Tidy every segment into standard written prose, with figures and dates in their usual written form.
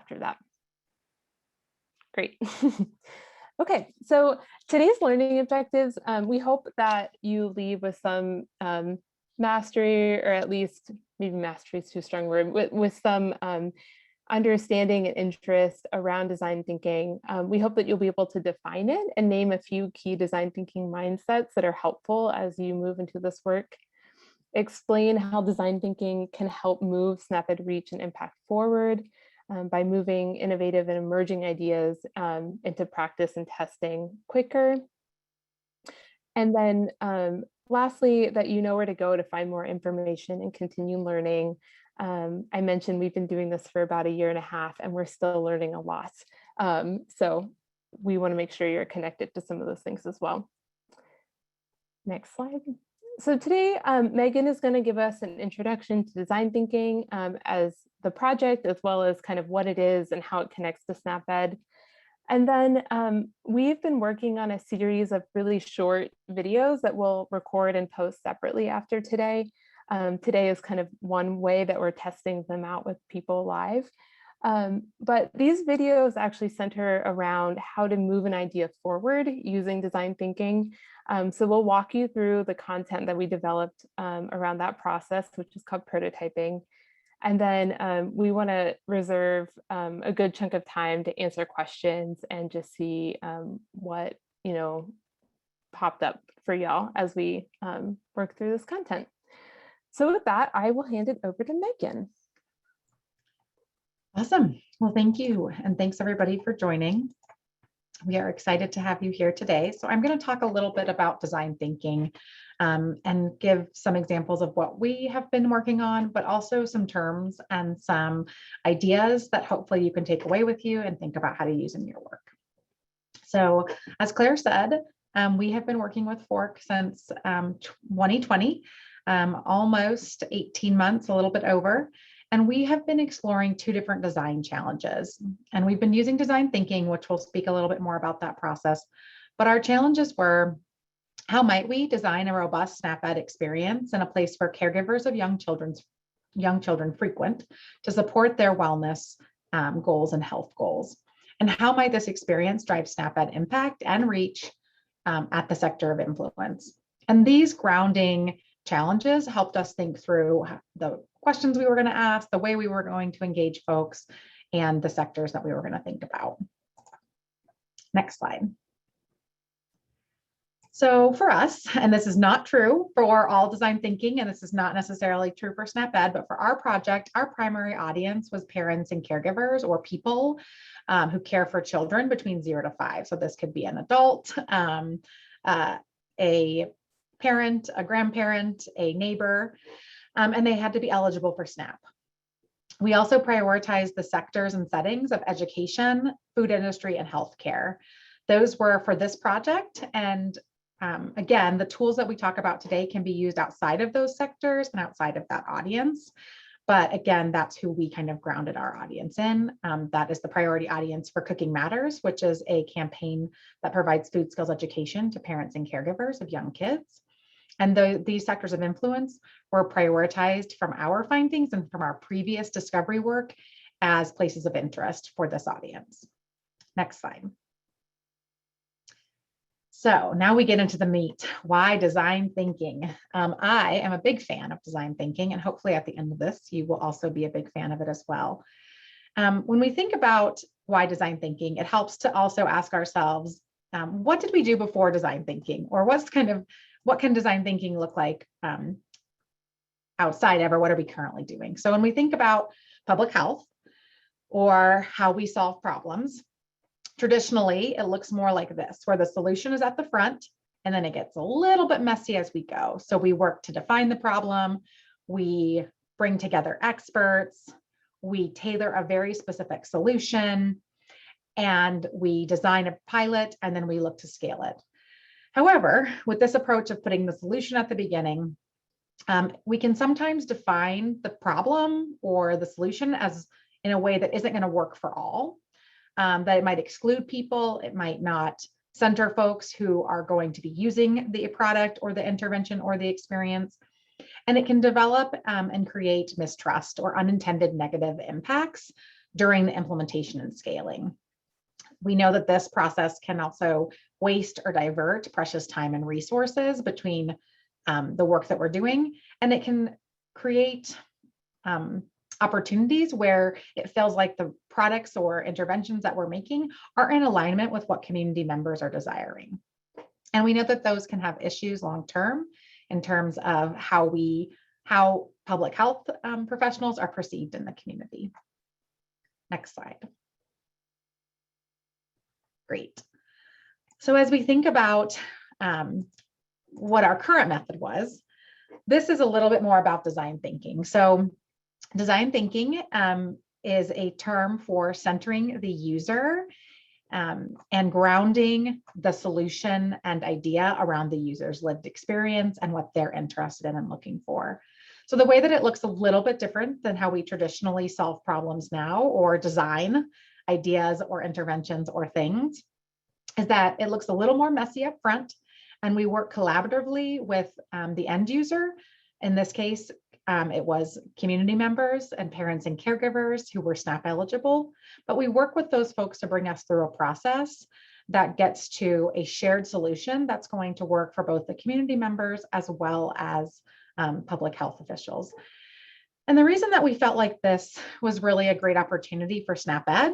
after that. Great. Okay, so today's learning objectives, we hope that you leave with some mastery, or at least maybe mastery is too strong a word, with some understanding and interest around design thinking. We hope that you'll be able to define it and name a few key design thinking mindsets that are helpful as you move into this work. Explain how design thinking can help move SNAP-Ed reach and impact forward by moving innovative and emerging ideas into practice and testing quicker. And then lastly, that you know where to go to find more information and continue learning. I mentioned we've been doing this for about 1.5 years and we're still learning a lot. So we want to make sure you're connected to some of those things as well. Next slide. So today, Megan is going to give us an introduction to design thinking as the project, as well as kind of what it is and how it connects to SNAP-Ed. And then we've been working on a series of really short videos that we'll record and post separately after today. Today is kind of one way that we're testing them out with people live. But these videos actually center around how to move an idea forward using design thinking. So we'll walk you through the content that we developed around that process, which is called prototyping. And then we want to reserve a good chunk of time to answer questions and just see what, popped up for y'all as we work through this content. So with that, I will hand it over to Megan. Awesome. Well, thank you. And thanks everybody for joining. We are excited to have you here today. So I'm going to talk a little bit about design thinking and give some examples of what we have been working on, but also some terms and some ideas that hopefully you can take away with you and think about how to use in your work. So as Claire said, we have been working with Fork since 2020, almost 18 months, a little bit over. And we have been exploring 2 different design challenges. And we've been using design thinking, which we'll speak a little bit more about that process. But our challenges were, how might we design a robust SNAP-Ed experience in a place for caregivers of young children frequent to support their wellness goals and health goals? And how might this experience drive SNAP-Ed impact and reach at the sector of influence? And these grounding challenges helped us think through the questions we were going to ask, the way we were going to engage folks, and the sectors that we were going to think about. Next slide. So for us, and this is not true for all design thinking, and this is not necessarily true for SNAP-Ed, but for our project, our primary audience was parents and caregivers, or people who care for children between 0 to 5. So this could be an adult, a parent, a grandparent, a neighbor, and they had to be eligible for SNAP. We also prioritized the sectors and settings of education, food industry, and healthcare. Those were for this project. And again, the tools that we talk about today can be used outside of those sectors and outside of that audience. But again, that's who we kind of grounded our audience in. That is the priority audience for Cooking Matters, which is a campaign that provides food skills education to parents and caregivers of young kids. And these sectors of influence were prioritized from our findings and from our previous discovery work as places of interest for this audience. Next slide. So now we get into the meat. Why design thinking? I am a big fan of design thinking, and hopefully at the end of this, you will also be a big fan of it as well. When we think about why design thinking, it helps to also ask ourselves, what did we do before design thinking? Or what can design thinking look like outside of, or what are we currently doing? So when we think about public health or how we solve problems, traditionally, it looks more like this, where the solution is at the front, and then it gets a little bit messy as we go. So we work to define the problem, we bring together experts, we tailor a very specific solution, and we design a pilot, and then we look to scale it. However, with this approach of putting the solution at the beginning, we can sometimes define the problem or the solution as in a way that isn't going to work for all. That it might exclude people, it might not center folks who are going to be using the product or the intervention or the experience. And it can develop and create mistrust or unintended negative impacts during the implementation and scaling. We know that this process can also waste or divert precious time and resources between the work that we're doing, and it can create opportunities where it feels like the products or interventions that we're making are in alignment with what community members are desiring. And we know that those can have issues long-term in terms of how public health professionals are perceived in the community. Next slide. Great. So as we think about what our current method was, this is a little bit more about design thinking. So design thinking is a term for centering the user and grounding the solution and idea around the user's lived experience and what they're interested in and looking for. So the way that it looks a little bit different than how we traditionally solve problems now or design ideas or interventions or things is that it looks a little more messy up front, and we work collaboratively with the end user. In this case, it was community members and parents and caregivers who were SNAP eligible, but we work with those folks to bring us through a process that gets to a shared solution that's going to work for both the community members as well as public health officials. And the reason that we felt like this was really a great opportunity for SNAP-Ed,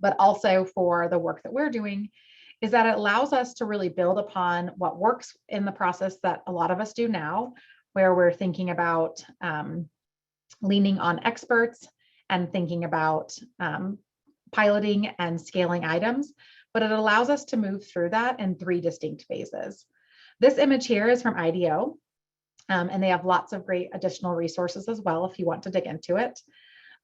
but also for the work that we're doing, is that it allows us to really build upon what works in the process that a lot of us do now, where we're thinking about leaning on experts and thinking about piloting and scaling items, but it allows us to move through that in 3 distinct phases. This image here is from IDEO, and they have lots of great additional resources as well if you want to dig into it.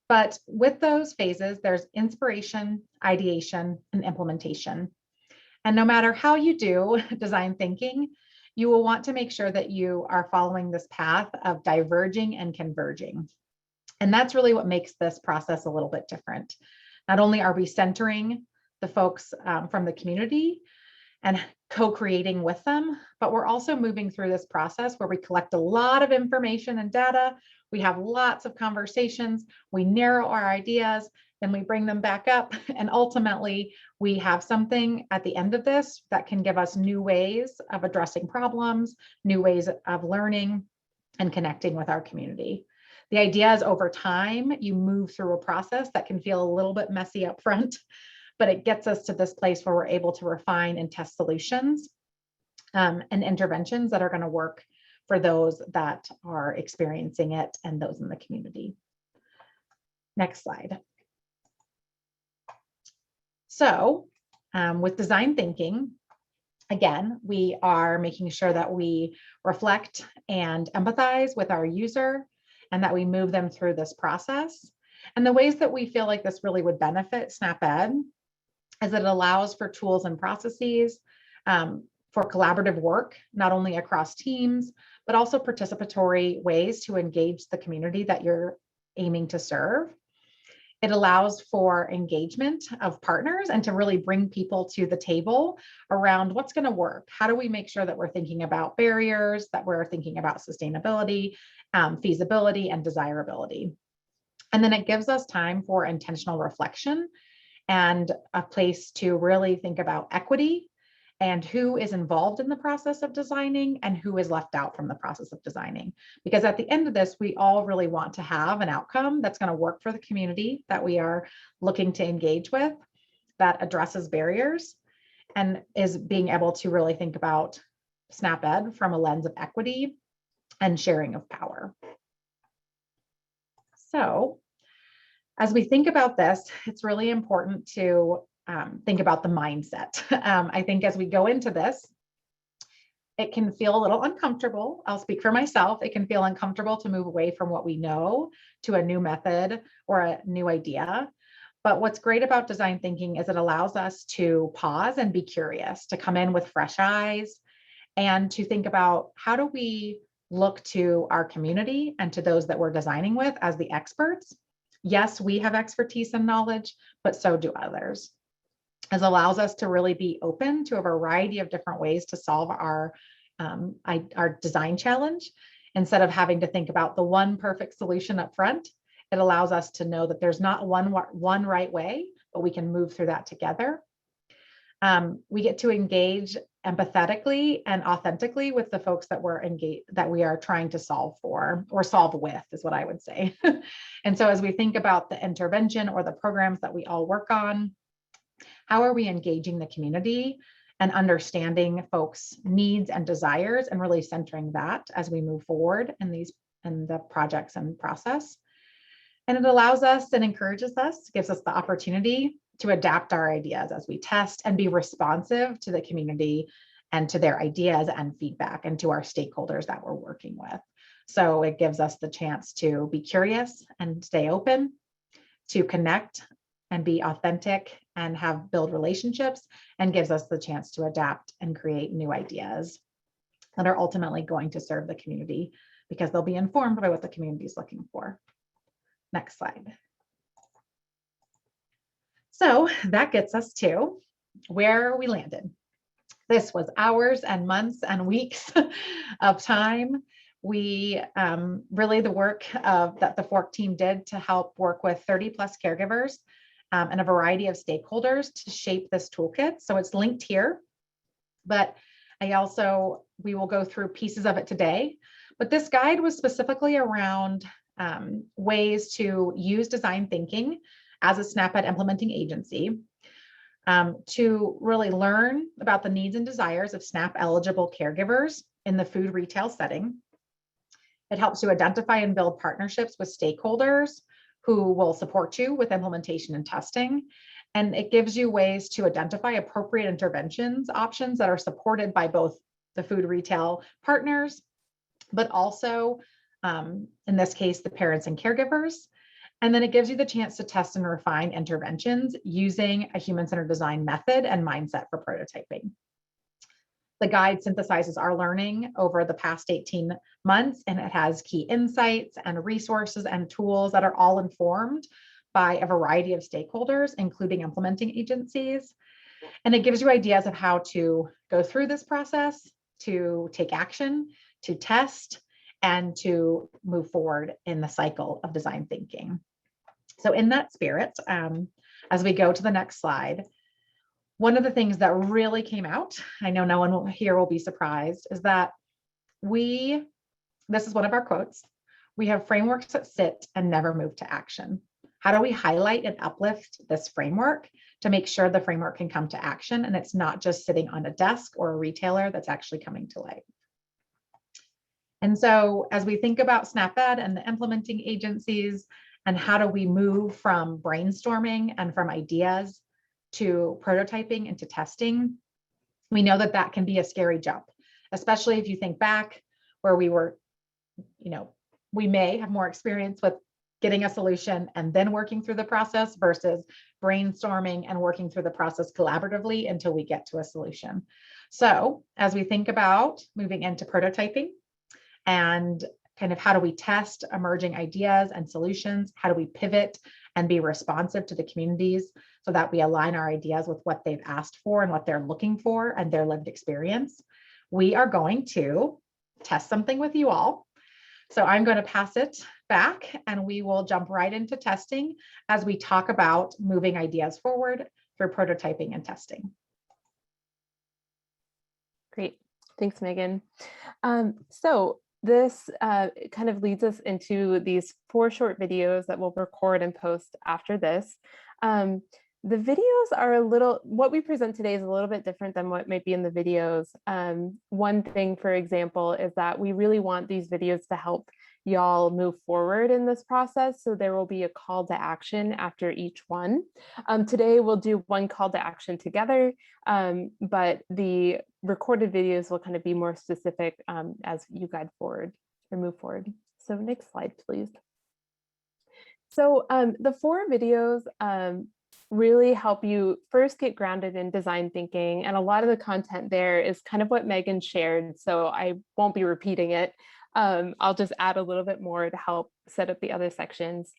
But with those phases, there's inspiration, ideation, and implementation. And no matter how you do design thinking, you will want to make sure that you are following this path of diverging and converging. And that's really what makes this process a little bit different. Not only are we centering the folks from the community and co-creating with them, but we're also moving through this process where we collect a lot of information and data. We have lots of conversations, we narrow our ideas, then we bring them back up, and ultimately we have something at the end of this that can give us new ways of addressing problems, new ways of learning and connecting with our community. The idea is over time, you move through a process that can feel a little bit messy up front, but it gets us to this place where we're able to refine and test solutions and interventions that are going to work for those that are experiencing it and those in the community. Next slide. So with design thinking, again, we are making sure that we reflect and empathize with our user and that we move them through this process. And the ways that we feel like this really would benefit SNAP-Ed is that it allows for tools and processes for collaborative work, not only across teams, but also participatory ways to engage the community that you're aiming to serve. It allows for engagement of partners and to really bring people to the table around what's going to work. How do we make sure that we're thinking about barriers, that we're thinking about sustainability, feasibility, and desirability. And then it gives us time for intentional reflection and a place to really think about equity and who is involved in the process of designing and who is left out from the process of designing. Because at the end of this, we all really want to have an outcome that's going to work for the community that we are looking to engage with, that addresses barriers and is being able to really think about SNAP-Ed from a lens of equity and sharing of power. So as we think about this, it's really important to think about the mindset. I think as we go into this, it can feel a little uncomfortable. I'll speak for myself. It can feel uncomfortable to move away from what we know to a new method or a new idea. But what's great about design thinking is it allows us to pause and be curious, to come in with fresh eyes and to think about how do we look to our community and to those that we're designing with as the experts. Yes, we have expertise and knowledge, but so do others. It allows us to really be open to a variety of different ways to solve our design challenge instead of having to think about the one perfect solution up front. It allows us to know that there's not one right way, but we can move through that together. We get to engage empathetically and authentically with the folks that we are trying to solve for, or solve with, is what I would say. And so as we think about the intervention or the programs that we all work on, how are we engaging the community and understanding folks' needs and desires, and really centering that as we move forward in the projects and process. And it allows us and encourages us, gives us the opportunity to adapt our ideas as we test and be responsive to the community and to their ideas and feedback, and to our stakeholders that we're working with. So it gives us the chance to be curious and stay open, to connect and be authentic and build relationships, and gives us the chance to adapt and create new ideas that are ultimately going to serve the community, because they'll be informed by what the community is looking for. Next slide. So that gets us to where we landed. This was hours and months and weeks of time. We really, the work that the Fork team did to help work with 30+ caregivers and a variety of stakeholders to shape this toolkit. So it's linked here, but we will go through pieces of it today. But this guide was specifically around ways to use design thinking as a SNAP-Ed implementing agency to really learn about the needs and desires of SNAP eligible caregivers in the food retail setting. It helps you identify and build partnerships with stakeholders who will support you with implementation and testing. And it gives you ways to identify appropriate interventions options that are supported by both the food retail partners, but also in this case, the parents and caregivers. And then it gives you the chance to test and refine interventions using a human-centered design method and mindset for prototyping. The guide synthesizes our learning over the past 18 months, and it has key insights and resources and tools that are all informed by a variety of stakeholders, including implementing agencies. And it gives you ideas of how to go through this process, to take action, to test, and to move forward in the cycle of design thinking. So in that spirit, as we go to the next slide, one of the things that really came out, I know no one here will be surprised, is that this is one of our quotes, we have frameworks that sit and never move to action. How do we highlight and uplift this framework to make sure the framework can come to action and it's not just sitting on a desk or a retailer that's actually coming to life? And so as we think about SNAP-Ed and the implementing agencies, and how do we move from brainstorming and from ideas to prototyping into testing, we know that that can be a scary jump, especially if you think back where we were, we may have more experience with getting a solution and then working through the process versus brainstorming and working through the process collaboratively until we get to a solution. So as we think about moving into prototyping and kind of how do we test emerging ideas and solutions, how do we pivot and be responsive to the communities so that we align our ideas with what they've asked for and what they're looking for and their lived experience, we are going to test something with you all. So I'm going to pass it back and we will jump right into testing as we talk about moving ideas forward through prototyping and testing. Great. Thanks, Megan. So this kind of leads us into these 4 short videos that we'll record and post after this. The videos are what we present today is a little bit different than what might be in the videos. One thing, for example, is that we really want these videos to help y'all move forward in this process. So there will be a call to action after each one. Today we'll do one call to action together, but the recorded videos will kind of be more specific as you guide forward or move forward. So next slide, please. So the 4 videos really help you first get grounded in design thinking. And a lot of the content there is kind of what Megan shared, so I won't be repeating it. I'll just add a little bit more to help set up the other sections.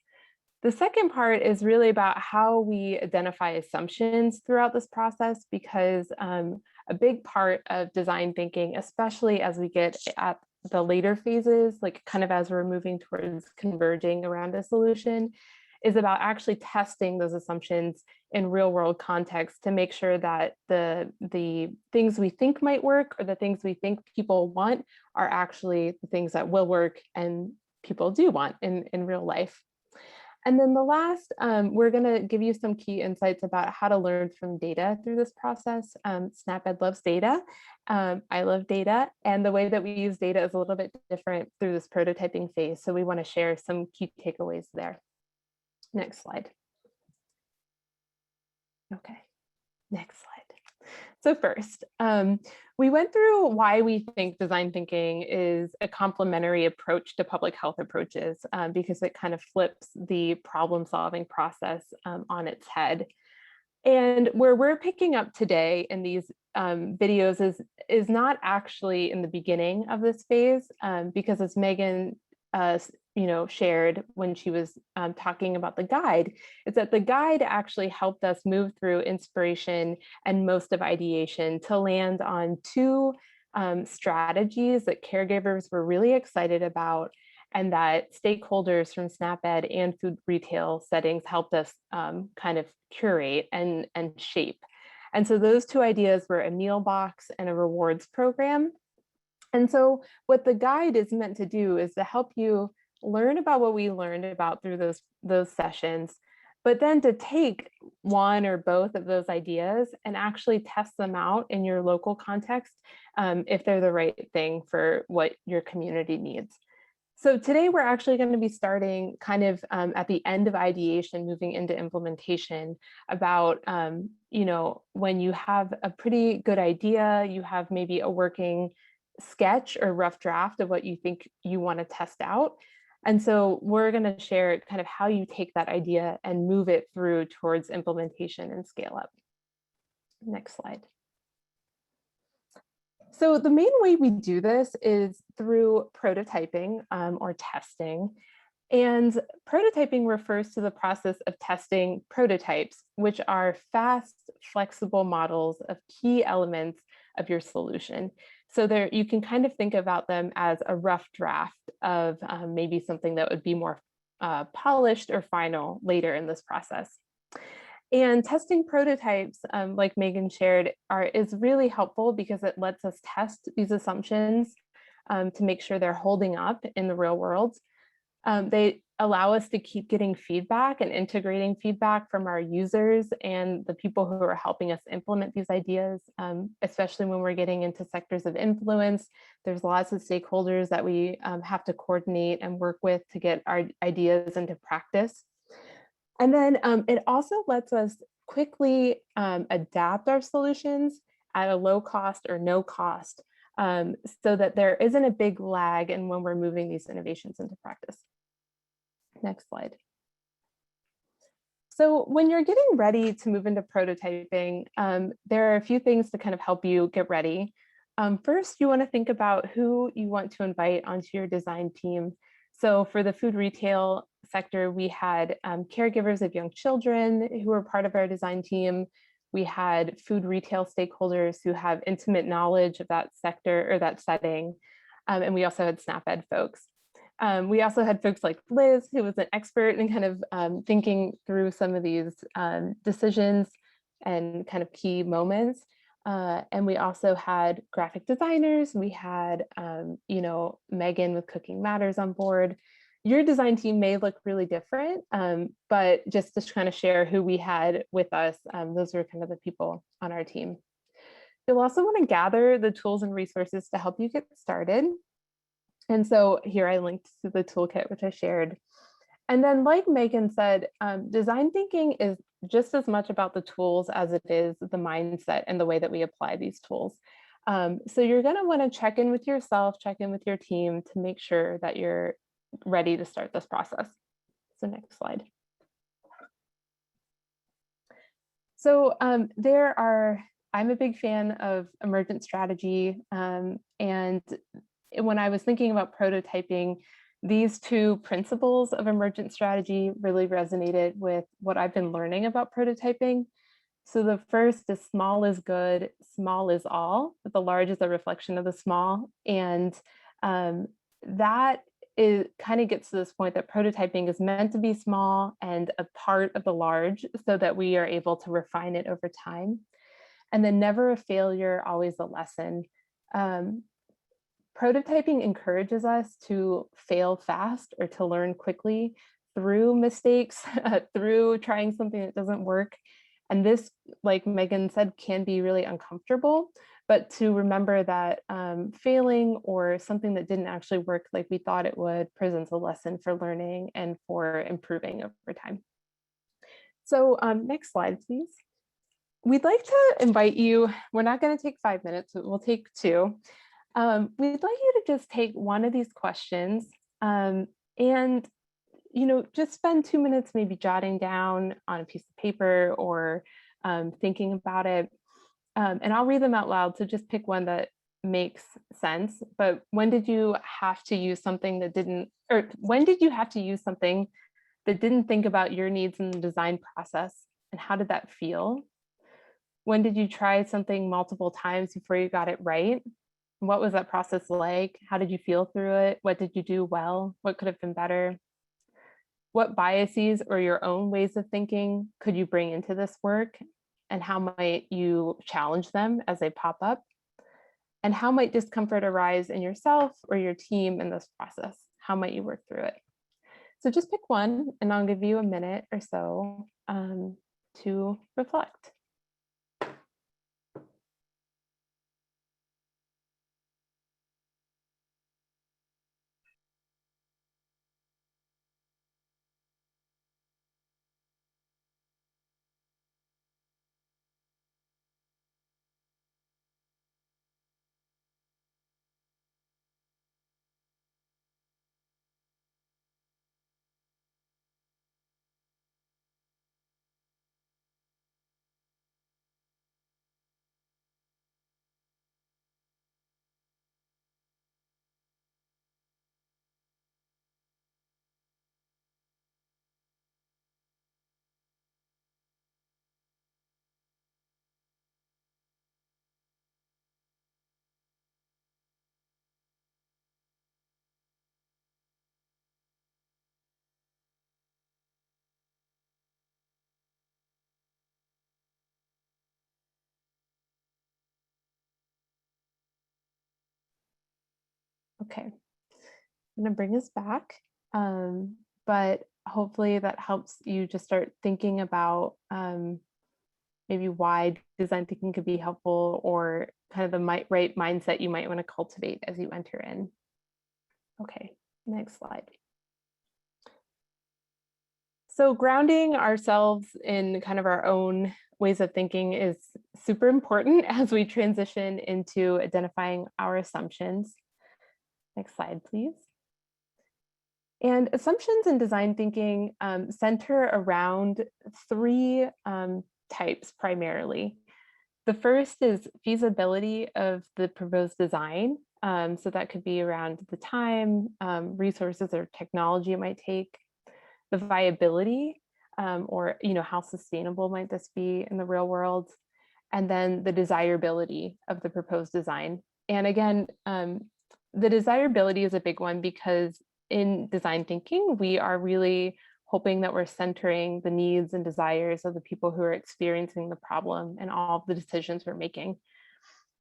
The second part is really about how we identify assumptions throughout this process, because a big part of design thinking, especially as we get at the later phases, like kind of as we're moving towards converging around a solution, is about actually testing those assumptions in real world context to make sure that the things we think might work or the things we think people want are actually the things that will work and people do want in real life. And then the last, we're going to give you some key insights about how to learn from data through this process. SNAP-Ed loves data. I love data. And the way that we use data is a little bit different through this prototyping phase. So we want to share some key takeaways there. Next slide. Okay, next slide. So first, we went through why we think design thinking is a complementary approach to public health approaches, because it kind of flips the problem solving process on its head. And where we're picking up today in these videos is not actually in the beginning of this phase, because as Megan shared when she was talking about the guide, is that the guide actually helped us move through inspiration and most of ideation to land on two strategies that caregivers were really excited about and that stakeholders from SNAP-Ed and food retail settings helped us kind of curate and shape. And so those two ideas were a meal box and a rewards program. And so what the guide is meant to do is to help you learn about what we learned about through those sessions, but then to take one or both of those ideas and actually test them out in your local context if they're the right thing for what your community needs. So today we're actually going to be starting kind of at the end of ideation, moving into implementation about, when you have a pretty good idea, you have maybe a working sketch or rough draft of what you think you want to test out. And so we're going to share kind of how you take that idea and move it through towards implementation and scale up. Next slide. So the main way we do this is through prototyping or testing. And prototyping refers to the process of testing prototypes, which are fast, flexible models of key elements of your solution. So there, you can kind of think about them as a rough draft of maybe something that would be more polished or final later in this process. And testing prototypes, like Megan shared, is really helpful because it lets us test these assumptions to make sure they're holding up in the real world. They allow us to keep getting feedback and integrating feedback from our users and the people who are helping us implement these ideas, especially when we're getting into sectors of influence. There's lots of stakeholders that we have to coordinate and work with to get our ideas into practice. And then it also lets us quickly adapt our solutions at a low cost or no cost, so that there isn't a big lag in when we're moving these innovations into practice. Next slide. So when you're getting ready to move into prototyping, there are a few things to kind of help you get ready. First, you want to think about who you want to invite onto your design team. So for the food retail sector, we had caregivers of young children who were part of our design team. We had food retail stakeholders who have intimate knowledge of that sector or that setting. And we also had SNAP-Ed folks. We also had folks like Liz, who was an expert in kind of thinking through some of these decisions and kind of key moments. And we also had graphic designers. We had, Megan with Cooking Matters on board. Your design team may look really different, but just to kind of share who we had with us, those were kind of the people on our team. You'll also want to gather the tools and resources to help you get started. And so here I linked to the toolkit, which I shared. And then like Megan said, design thinking is just as much about the tools as it is the mindset and the way that we apply these tools. So you're going to want to check in with yourself, check in with your team to make sure that you're ready to start this process. So next slide. So I'm a big fan of emergent strategy. And when I was thinking about prototyping, these two principles of emergent strategy really resonated with what I've been learning about prototyping. So the first is small is good, small is all, but the large is a reflection of the small. And That is kind of gets to this point that prototyping is meant to be small and a part of the large so that we are able to refine it over time. And then never a failure, always a lesson. Um, Prototyping encourages us to fail fast or to learn quickly through mistakes, through trying something that doesn't work. And this, like Megan said, can be really uncomfortable, but to remember that failing or something that didn't actually work like we thought it would presents a lesson for learning and for improving over time. So next slide, please. We'd like to invite you, we're not going to take 5 minutes, we'll take 2. We'd like you to just take one of these questions and just spend 2 minutes maybe jotting down on a piece of paper or thinking about it. And I'll read them out loud. So just pick one that makes sense. But when did you have to use something that didn't, or when did you have to use something that didn't think about your needs in the design process? And how did that feel? When did you try something multiple times before you got it right? What was that process like? How did you feel through it? What did you do well? What could have been better? What biases or your own ways of thinking could you bring into this work? And how might you challenge them as they pop up? And how might discomfort arise in yourself or your team in this process? How might you work through it? So just pick one, and I'll give you a minute or so to reflect. Okay, I'm gonna bring us back, but hopefully that helps you just start thinking about maybe why design thinking could be helpful or kind of the right mindset you might want to cultivate as you enter in. Okay, next slide. So grounding ourselves in kind of our own ways of thinking is super important as we transition into identifying our assumptions. Next slide, please. And assumptions in design thinking center around 3 types primarily. The first is feasibility of the proposed design. So that could be around the time, resources, or technology it might take. The viability, or how sustainable might this be in the real world, and then the desirability of the proposed design. And again, the desirability is a big one because in design thinking, we are really hoping that we're centering the needs and desires of the people who are experiencing the problem and all of the decisions we're making.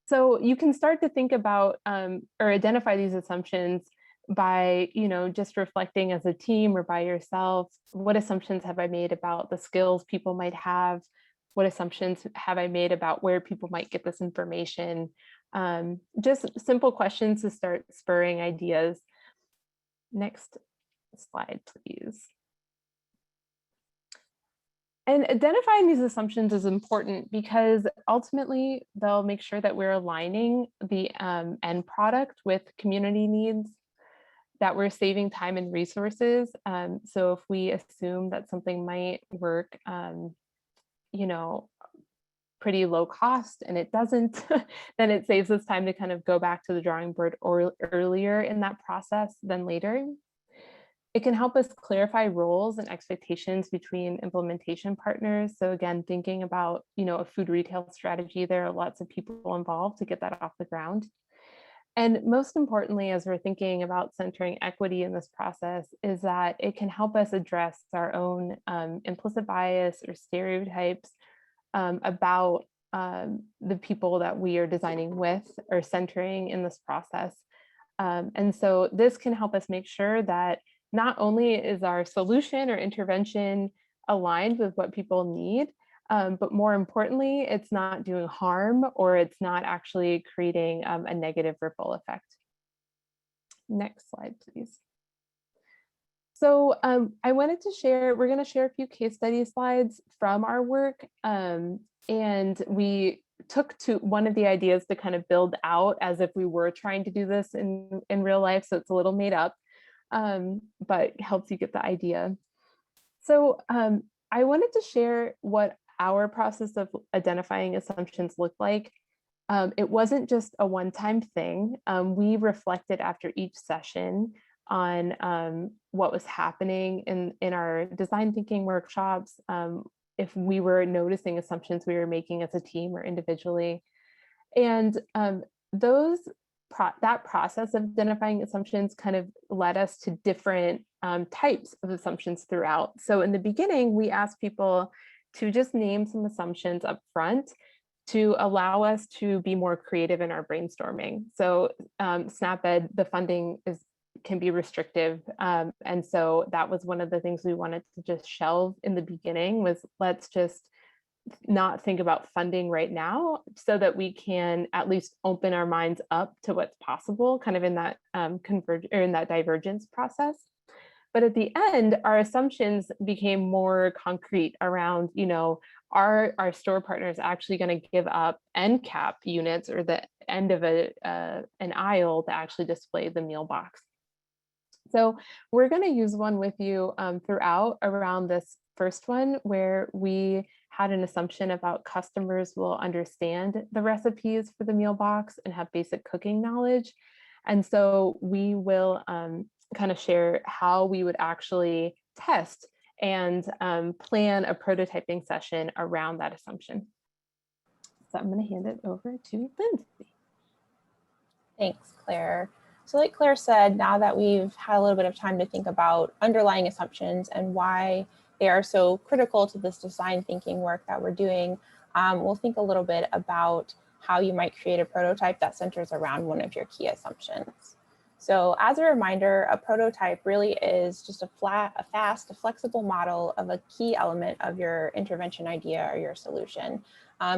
So you can start to think about or identify these assumptions by just reflecting as a team or by yourself. What assumptions have I made about the skills people might have? What assumptions have I made about where people might get this information? Just simple questions to start spurring ideas. Next slide, please. And identifying these assumptions is important because ultimately they'll make sure that we're aligning the end product with community needs, that we're saving time and resources. So if we assume that something might work, pretty low cost and it doesn't, then it saves us time to kind of go back to the drawing board or earlier in that process than later. It can help us clarify roles and expectations between implementation partners. So again, thinking about, a food retail strategy, there are lots of people involved to get that off the ground. And most importantly, as we're thinking about centering equity in this process, is that it can help us address our own implicit bias or stereotypes about the people that we are designing with or centering in this process. And so this can help us make sure that not only is our solution or intervention aligned with what people need, but more importantly, it's not doing harm or it's not actually creating a negative ripple effect. Next slide, please. So I wanted to share, we're going to share a few case study slides from our work. And we took to one of the ideas to kind of build out as if we were trying to do this in real life. So it's a little made up, but helps you get the idea. So I wanted to share what our process of identifying assumptions looked like. It wasn't just a one-time thing. We reflected after each session on what was happening in our design thinking workshops, if we were noticing assumptions we were making as a team or individually. And that process of identifying assumptions kind of led us to different types of assumptions throughout. So in the beginning, we asked people to just name some assumptions up front to allow us to be more creative in our brainstorming. So SNAP-Ed, the funding can be restrictive. And so that was one of the things we wanted to just shelve in the beginning was let's just not think about funding right now so that we can at least open our minds up to what's possible kind of in that in that divergence process. But at the end, our assumptions became more concrete around, are our store partners actually going to give up end cap units or the end of an aisle to actually display the meal box? So we're going to use one with you throughout around this first one where we had an assumption about customers will understand the recipes for the meal box and have basic cooking knowledge. And so we will kind of share how we would actually test and plan a prototyping session around that assumption. So I'm going to hand it over to Lindsay. Thanks, Claire. So like Claire said, now that we've had a little bit of time to think about underlying assumptions and why they are so critical to this design thinking work that we're doing, we'll think a little bit about how you might create a prototype that centers around one of your key assumptions. So as a reminder, a prototype really is just a fast, flexible model of a key element of your intervention idea or your solution.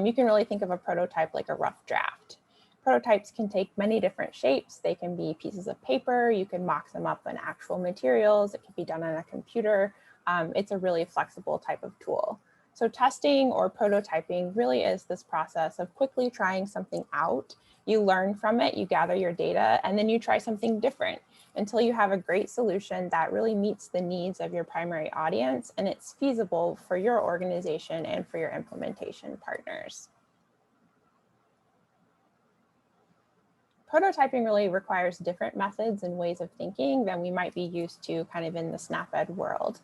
You can really think of a prototype like a rough draft. Prototypes can take many different shapes. They can be pieces of paper. You can mock them up in actual materials. It can be done on a computer. It's a really flexible type of tool. So testing or prototyping really is this process of quickly trying something out. You learn from it, you gather your data, and then you try something different until you have a great solution that really meets the needs of your primary audience and it's feasible for your organization and for your implementation partners. Prototyping really requires different methods and ways of thinking than we might be used to kind of in the SNAP-Ed world.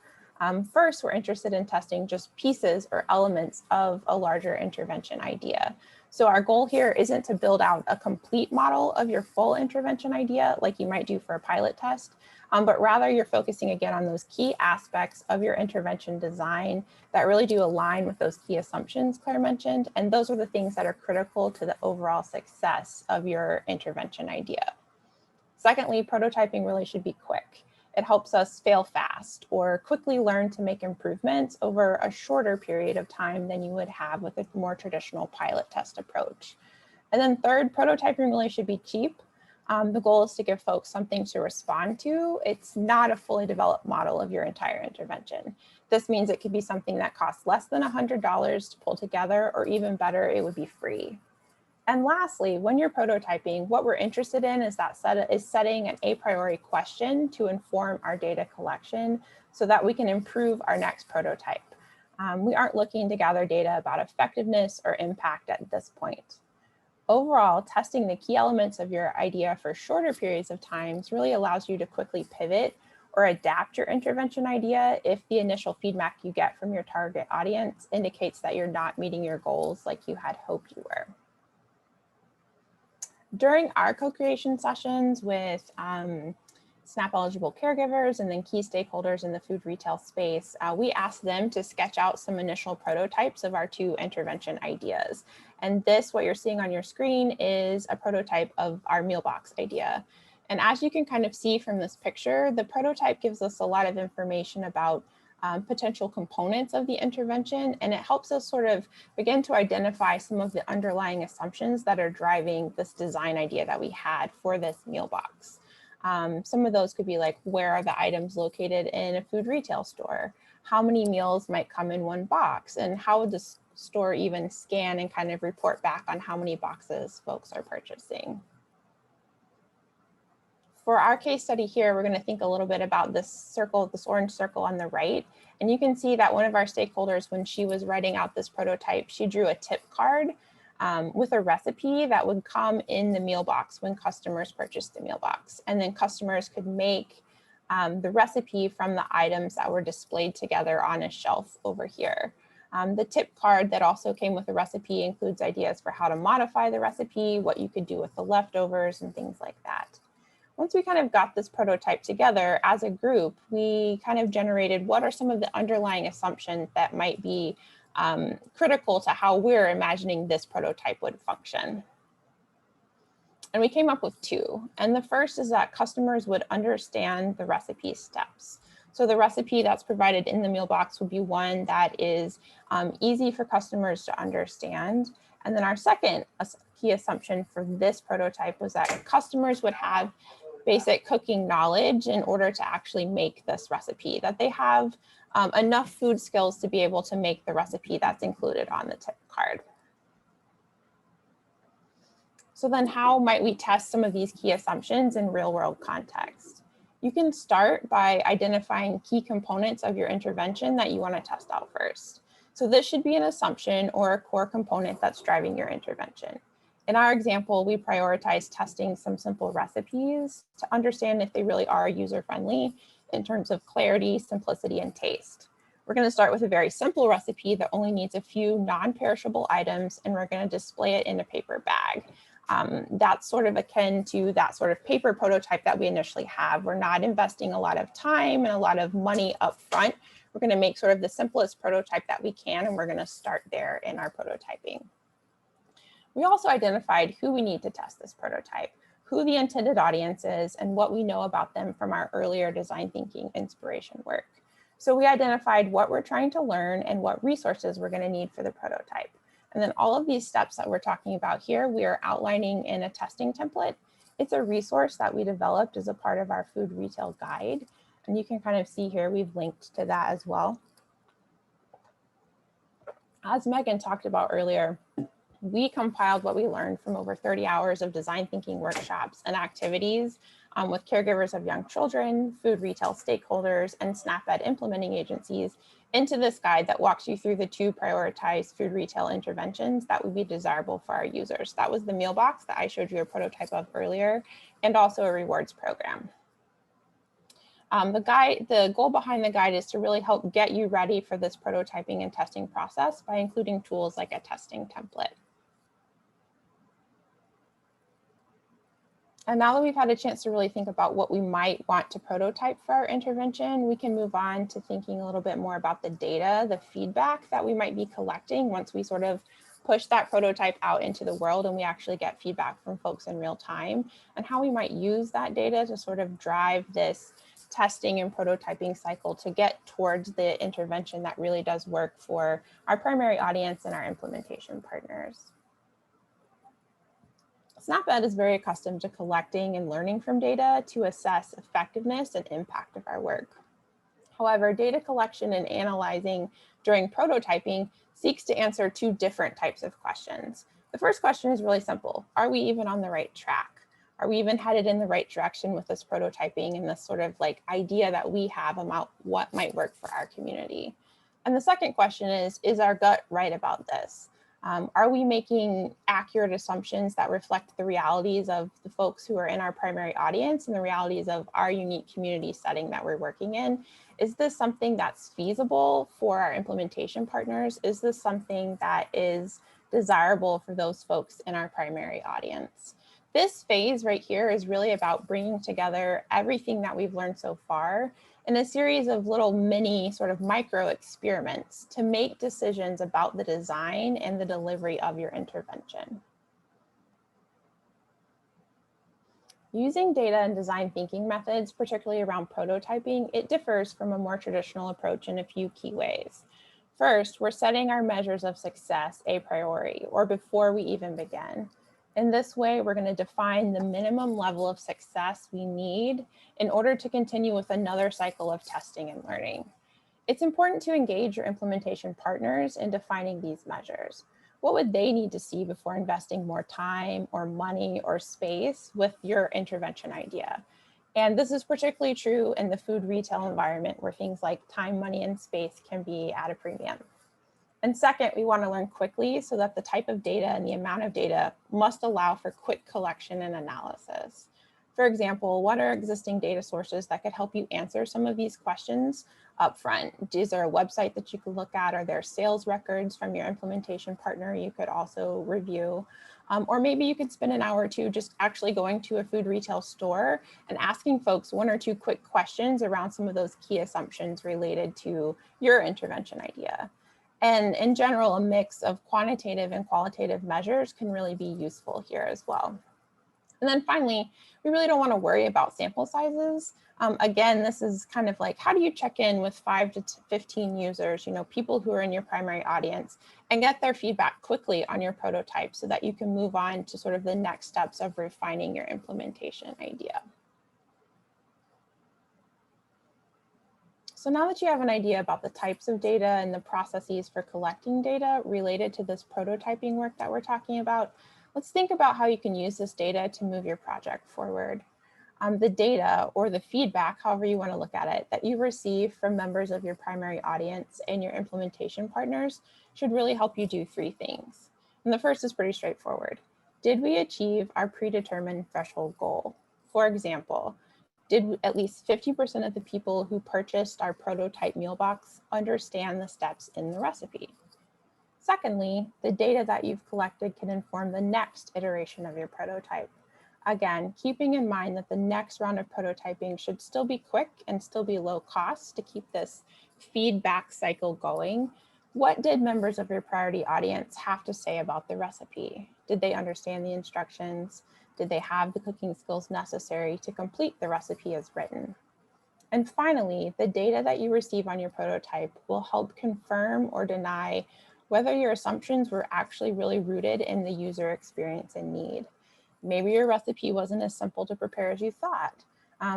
First, we're interested in testing just pieces or elements of a larger intervention idea. So our goal here isn't to build out a complete model of your full intervention idea like you might do for a pilot test, but rather you're focusing again on those key aspects of your intervention design that really do align with those key assumptions Claire mentioned, and those are the things that are critical to the overall success of your intervention idea. Secondly, prototyping really should be quick. It helps us fail fast or quickly learn to make improvements over a shorter period of time than you would have with a more traditional pilot test approach. And then third, prototyping really should be cheap. The goal is to give folks something to respond to. It's not a fully developed model of your entire intervention. This means it could be something that costs less than $100 to pull together, or even better, it would be free. And lastly, when you're prototyping, what we're interested in is setting an a priori question to inform our data collection so that we can improve our next prototype. We aren't looking to gather data about effectiveness or impact at this point. Overall, testing the key elements of your idea for shorter periods of time really allows you to quickly pivot or adapt your intervention idea if the initial feedback you get from your target audience indicates that you're not meeting your goals like you had hoped you were. During our co-creation sessions with SNAP eligible caregivers and then key stakeholders in the food retail space, we asked them to sketch out some initial prototypes of our 2 intervention ideas. And this, what you're seeing on your screen, is a prototype of our meal box idea. And as you can kind of see from this picture, the prototype gives us a lot of information about potential components of the intervention, and it helps us sort of begin to identify some of the underlying assumptions that are driving this design idea that we had for this meal box. Some of those could be like, where are the items located in a food retail store? How many meals might come in one box? And how would the store even scan and kind of report back on how many boxes folks are purchasing? For our case study here, we're going to think a little bit about this circle, this orange circle on the right. And you can see that one of our stakeholders, when she was writing out this prototype, she drew a tip card with a recipe that would come in the meal box when customers purchased the meal box. And then customers could make the recipe from the items that were displayed together on a shelf over here. The tip card that also came with the recipe includes ideas for how to modify the recipe, what you could do with the leftovers, and things like that. Once we kind of got this prototype together as a group, we kind of generated what are some of the underlying assumptions that might be critical to how we're imagining this prototype would function. And we came up with 2. And the first is that customers would understand the recipe steps. So the recipe that's provided in the meal box would be one that is easy for customers to understand. And then our second key assumption for this prototype was that customers would have basic cooking knowledge in order to actually make this recipe, that they have enough food skills to be able to make the recipe that's included on the tip card. So then how might we test some of these key assumptions in real world context? You can start by identifying key components of your intervention that you want to test out first. So this should be an assumption or a core component that's driving your intervention. In our example, we prioritize testing some simple recipes to understand if they really are user-friendly in terms of clarity, simplicity, and taste. We're going to start with a very simple recipe that only needs a few non-perishable items, and we're going to display it in a paper bag. That's sort of akin to that sort of paper prototype that we initially have. We're not investing a lot of time and a lot of money up front. We're going to make sort of the simplest prototype that we can, and we're going to start there in our prototyping. We also identified who we need to test this prototype, who the intended audience is, and what we know about them from our earlier design thinking inspiration work. So we identified what we're trying to learn and what resources we're going to need for the prototype. And then all of these steps that we're talking about here, we are outlining in a testing template. It's a resource that we developed as a part of our food retail guide. And you can kind of see here, we've linked to that as well. As Megan talked about earlier, we compiled what we learned from over 30 hours of design thinking workshops and activities with caregivers of young children, food retail stakeholders, and SNAP-Ed implementing agencies into this guide that walks you through the 2 prioritized food retail interventions that would be desirable for our users. That was the meal box that I showed you a prototype of earlier, and also a rewards program. The goal behind the guide is to really help get you ready for this prototyping and testing process by including tools like a testing template. And now that we've had a chance to really think about what we might want to prototype for our intervention, we can move on to thinking a little bit more about the data, the feedback that we might be collecting once we sort of push that prototype out into the world and we actually get feedback from folks in real time, and how we might use that data to sort of drive this testing and prototyping cycle to get towards the intervention that really does work for our primary audience and our implementation partners. SNAP-Ed is very accustomed to collecting and learning from data to assess effectiveness and impact of our work. However, data collection and analyzing during prototyping seeks to answer 2 different types of questions. The first question is really simple. Are we even on the right track? Are we even headed in the right direction with this prototyping and this sort of like idea that we have about what might work for our community? And the second question is our gut right about this? Are we making accurate assumptions that reflect the realities of the folks who are in our primary audience and the realities of our unique community setting that we're working in? Is this something that's feasible for our implementation partners? Is this something that is desirable for those folks in our primary audience? This phase right here is really about bringing together everything that we've learned so far in a series of little mini sort of micro experiments to make decisions about the design and the delivery of your intervention. Using data and design thinking methods, particularly around prototyping, it differs from a more traditional approach in a few key ways. First, we're setting our measures of success a priori or before we even begin. In this way, we're going to define the minimum level of success we need in order to continue with another cycle of testing and learning. It's important to engage your implementation partners in defining these measures. What would they need to see before investing more time or money or space with your intervention idea? And this is particularly true in the food retail environment where things like time, money, and space can be at a premium. And second, we want to learn quickly so that the type of data and the amount of data must allow for quick collection and analysis. For example, what are existing data sources that could help you answer some of these questions upfront? Is there a website that you could look at? Are there sales records from your implementation partner you could also review? Or maybe you could spend an hour or two just actually going to a food retail store and asking folks one or two quick questions around some of those key assumptions related to your intervention idea. And in general, a mix of quantitative and qualitative measures can really be useful here as well. And then finally, we really don't want to worry about sample sizes. Again, this is kind of like, how do you check in with 5 to 15 users, people who are in your primary audience, and get their feedback quickly on your prototype so that you can move on to sort of the next steps of refining your implementation idea. So now that you have an idea about the types of data and the processes for collecting data related to this prototyping work that we're talking about, let's think about how you can use this data to move your project forward. The data or the feedback, however you want to look at it, that you receive from members of your primary audience and your implementation partners should really help you do 3 things. And the first is pretty straightforward. Did we achieve our predetermined threshold goal? For example, did at least 50% of the people who purchased our prototype meal box understand the steps in the recipe? Secondly, the data that you've collected can inform the next iteration of your prototype. Again, keeping in mind that the next round of prototyping should still be quick and still be low cost to keep this feedback cycle going. What did members of your priority audience have to say about the recipe? Did they understand the instructions? Did they have the cooking skills necessary to complete the recipe as written? And finally, the data that you receive on your prototype will help confirm or deny whether your assumptions were actually really rooted in the user experience and need. Maybe your recipe wasn't as simple to prepare as you thought.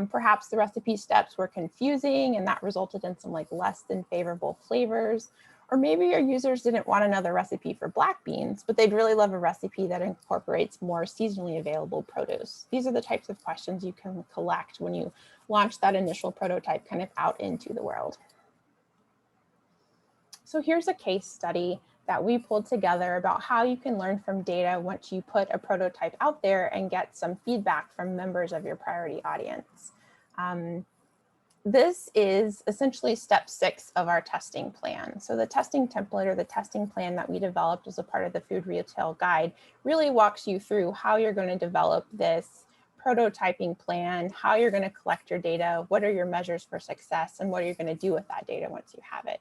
Perhaps the recipe steps were confusing and that resulted in some less than favorable flavors. Or maybe your users didn't want another recipe for black beans, but they'd really love a recipe that incorporates more seasonally available produce. These are the types of questions you can collect when you launch that initial prototype kind of out into the world. So here's a case study that we pulled together about how you can learn from data once you put a prototype out there and get some feedback from members of your priority audience. This is essentially step 6 of our testing plan. So the testing template or the testing plan that we developed as a part of the food retail guide really walks you through how you're going to develop this prototyping plan, how you're going to collect your data, what are your measures for success, and what are you going to do with that data once you have it.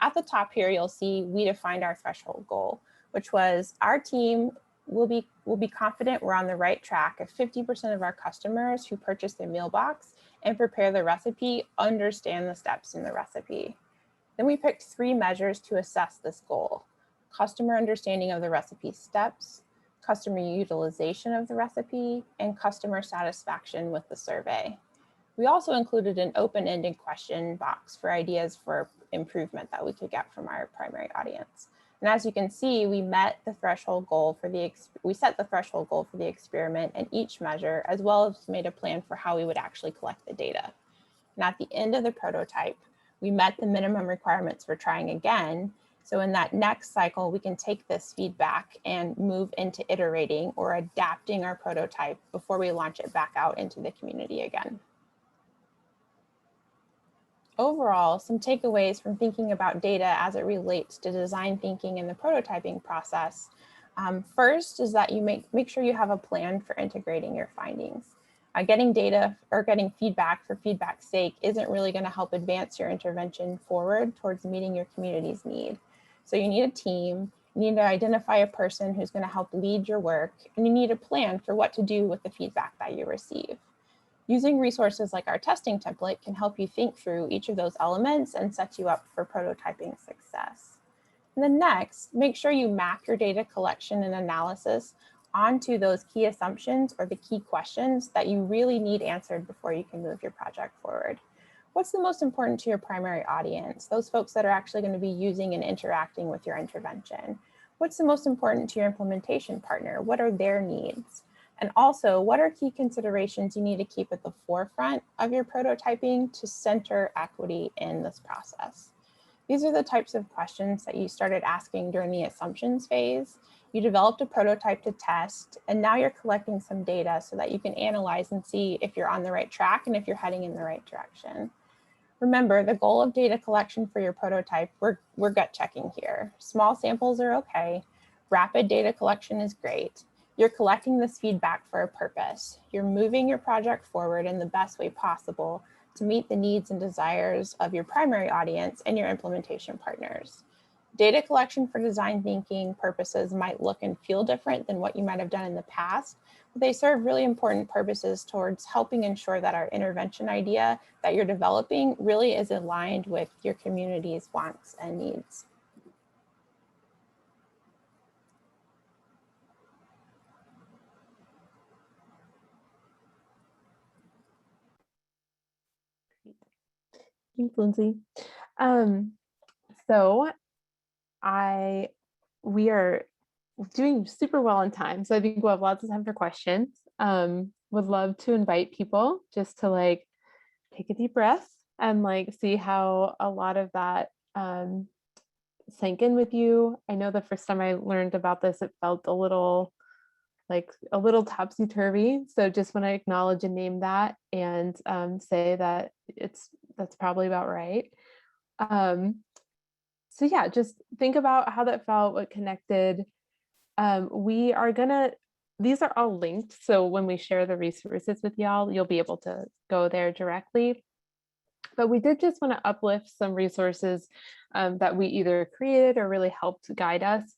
At the top here, you'll see we defined our threshold goal, which was our team will be confident we're on the right track if 50% of our customers who purchase their meal box and prepare the recipe understand the steps in the recipe. Then we picked 3 measures to assess this goal: customer understanding of the recipe steps, customer utilization of the recipe, and customer satisfaction with the survey. We also included an open-ended question box for ideas for improvement that we could get from our primary audience. And as you can see, we met the threshold goal for we set the threshold goal for the experiment and each measure, as well as made a plan for how we would actually collect the data. And at the end of the prototype, we met the minimum requirements for trying again. So in that next cycle, we can take this feedback and move into iterating or adapting our prototype before we launch it back out into the community again. Overall, some takeaways from thinking about data as it relates to design thinking in the prototyping process. First is that you make sure you have a plan for integrating your findings. Getting data or getting feedback for feedback's sake isn't really going to help advance your intervention forward towards meeting your community's need. So you need a team, you need to identify a person who's going to help lead your work, and you need a plan for what to do with the feedback that you receive. Using resources like our testing template can help you think through each of those elements and set you up for prototyping success. And then next, make sure you map your data collection and analysis onto those key assumptions or the key questions that you really need answered before you can move your project forward. What's the most important to your primary audience, those folks that are actually going to be using and interacting with your intervention? What's the most important to your implementation partner? What are their needs? And also, what are key considerations you need to keep at the forefront of your prototyping to center equity in this process? These are the types of questions that you started asking during the assumptions phase. You developed a prototype to test, and now you're collecting some data so that you can analyze and see if you're on the right track and if you're heading in the right direction. Remember, the goal of data collection for your prototype, we're gut checking here. Small samples are okay. Rapid data collection is great. You're collecting this feedback for a purpose. You're moving your project forward in the best way possible to meet the needs and desires of your primary audience and your implementation partners. Data collection for design thinking purposes might look and feel different than what you might have done in the past, but they serve really important purposes towards helping ensure that our intervention idea that you're developing really is aligned with your community's wants and needs. Thanks, Lindsay. So we are doing super well on time. So I think we'll have lots of time for questions. Would love to invite people just to like take a deep breath and like see how a lot of that sank in with you. I know the first time I learned about this, it felt a little topsy-turvy. So just want to acknowledge and name that and say that that's probably about right. So yeah, just think about how that felt, what connected. These are all linked. So when we share the resources with y'all, you'll be able to go there directly. But we did just want to uplift some resources that we either created or really helped guide us.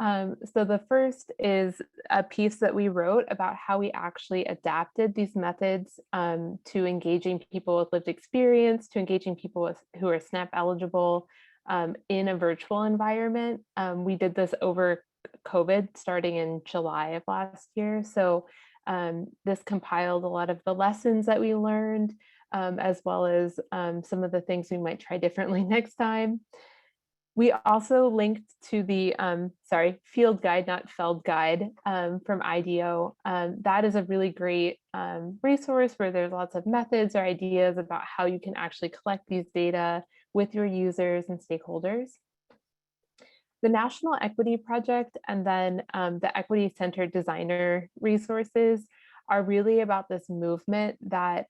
So the first is a piece that we wrote about how we actually adapted these methods to engaging people with lived experience, to engaging people who are SNAP eligible in a virtual environment. We did this over COVID starting in July of last year. So this compiled a lot of the lessons that we learned, as well as some of the things we might try differently next time. We also linked to the, field guide, not feld guide from IDEO. That is a really great resource where there's lots of methods or ideas about how you can actually collect these data with your users and stakeholders. The National Equity Project and then the Equity Centered Designer resources are really about this movement that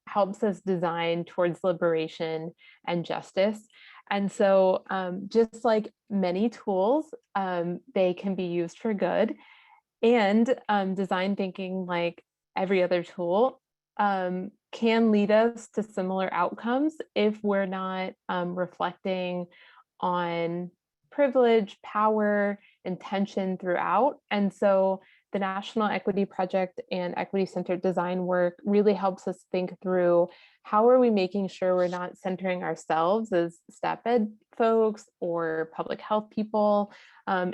helps us design towards liberation and justice. And so just like many tools, they can be used for good, and design thinking, like every other tool, can lead us to similar outcomes if we're not reflecting on privilege, power, intention throughout. And so the National Equity Project and equity-centered design work really helps us think through how are we making sure we're not centering ourselves as SNAP-Ed folks or public health people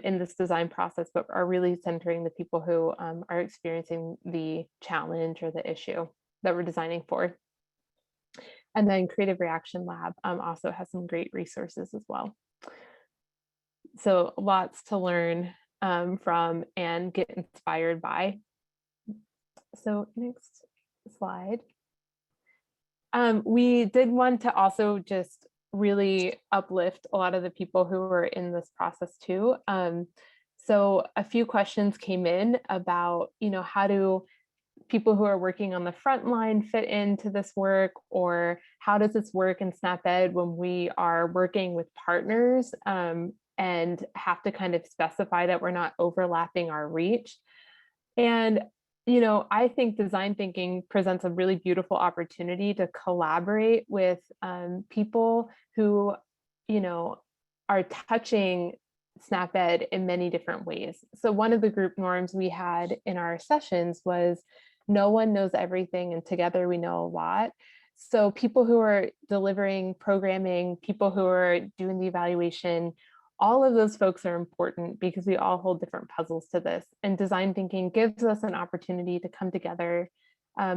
in this design process, but are really centering the people who are experiencing the challenge or the issue that we're designing for. And then Creative Reaction Lab also has some great resources as well. So lots to learn from and get inspired by. So next slide. We did want to also just really uplift a lot of the people who were in this process too. So a few questions came in about, how do people who are working on the front line fit into this work, or how does this work in SNAP-Ed when we are working with partners and have to kind of specify that we're not overlapping our reach. And, I think design thinking presents a really beautiful opportunity to collaborate with people who, are touching SNAP-Ed in many different ways. So one of the group norms we had in our sessions was no one knows everything and together we know a lot. So people who are delivering programming, people who are doing the evaluation, all of those folks are important because we all hold different puzzles to this. And design thinking gives us an opportunity to come together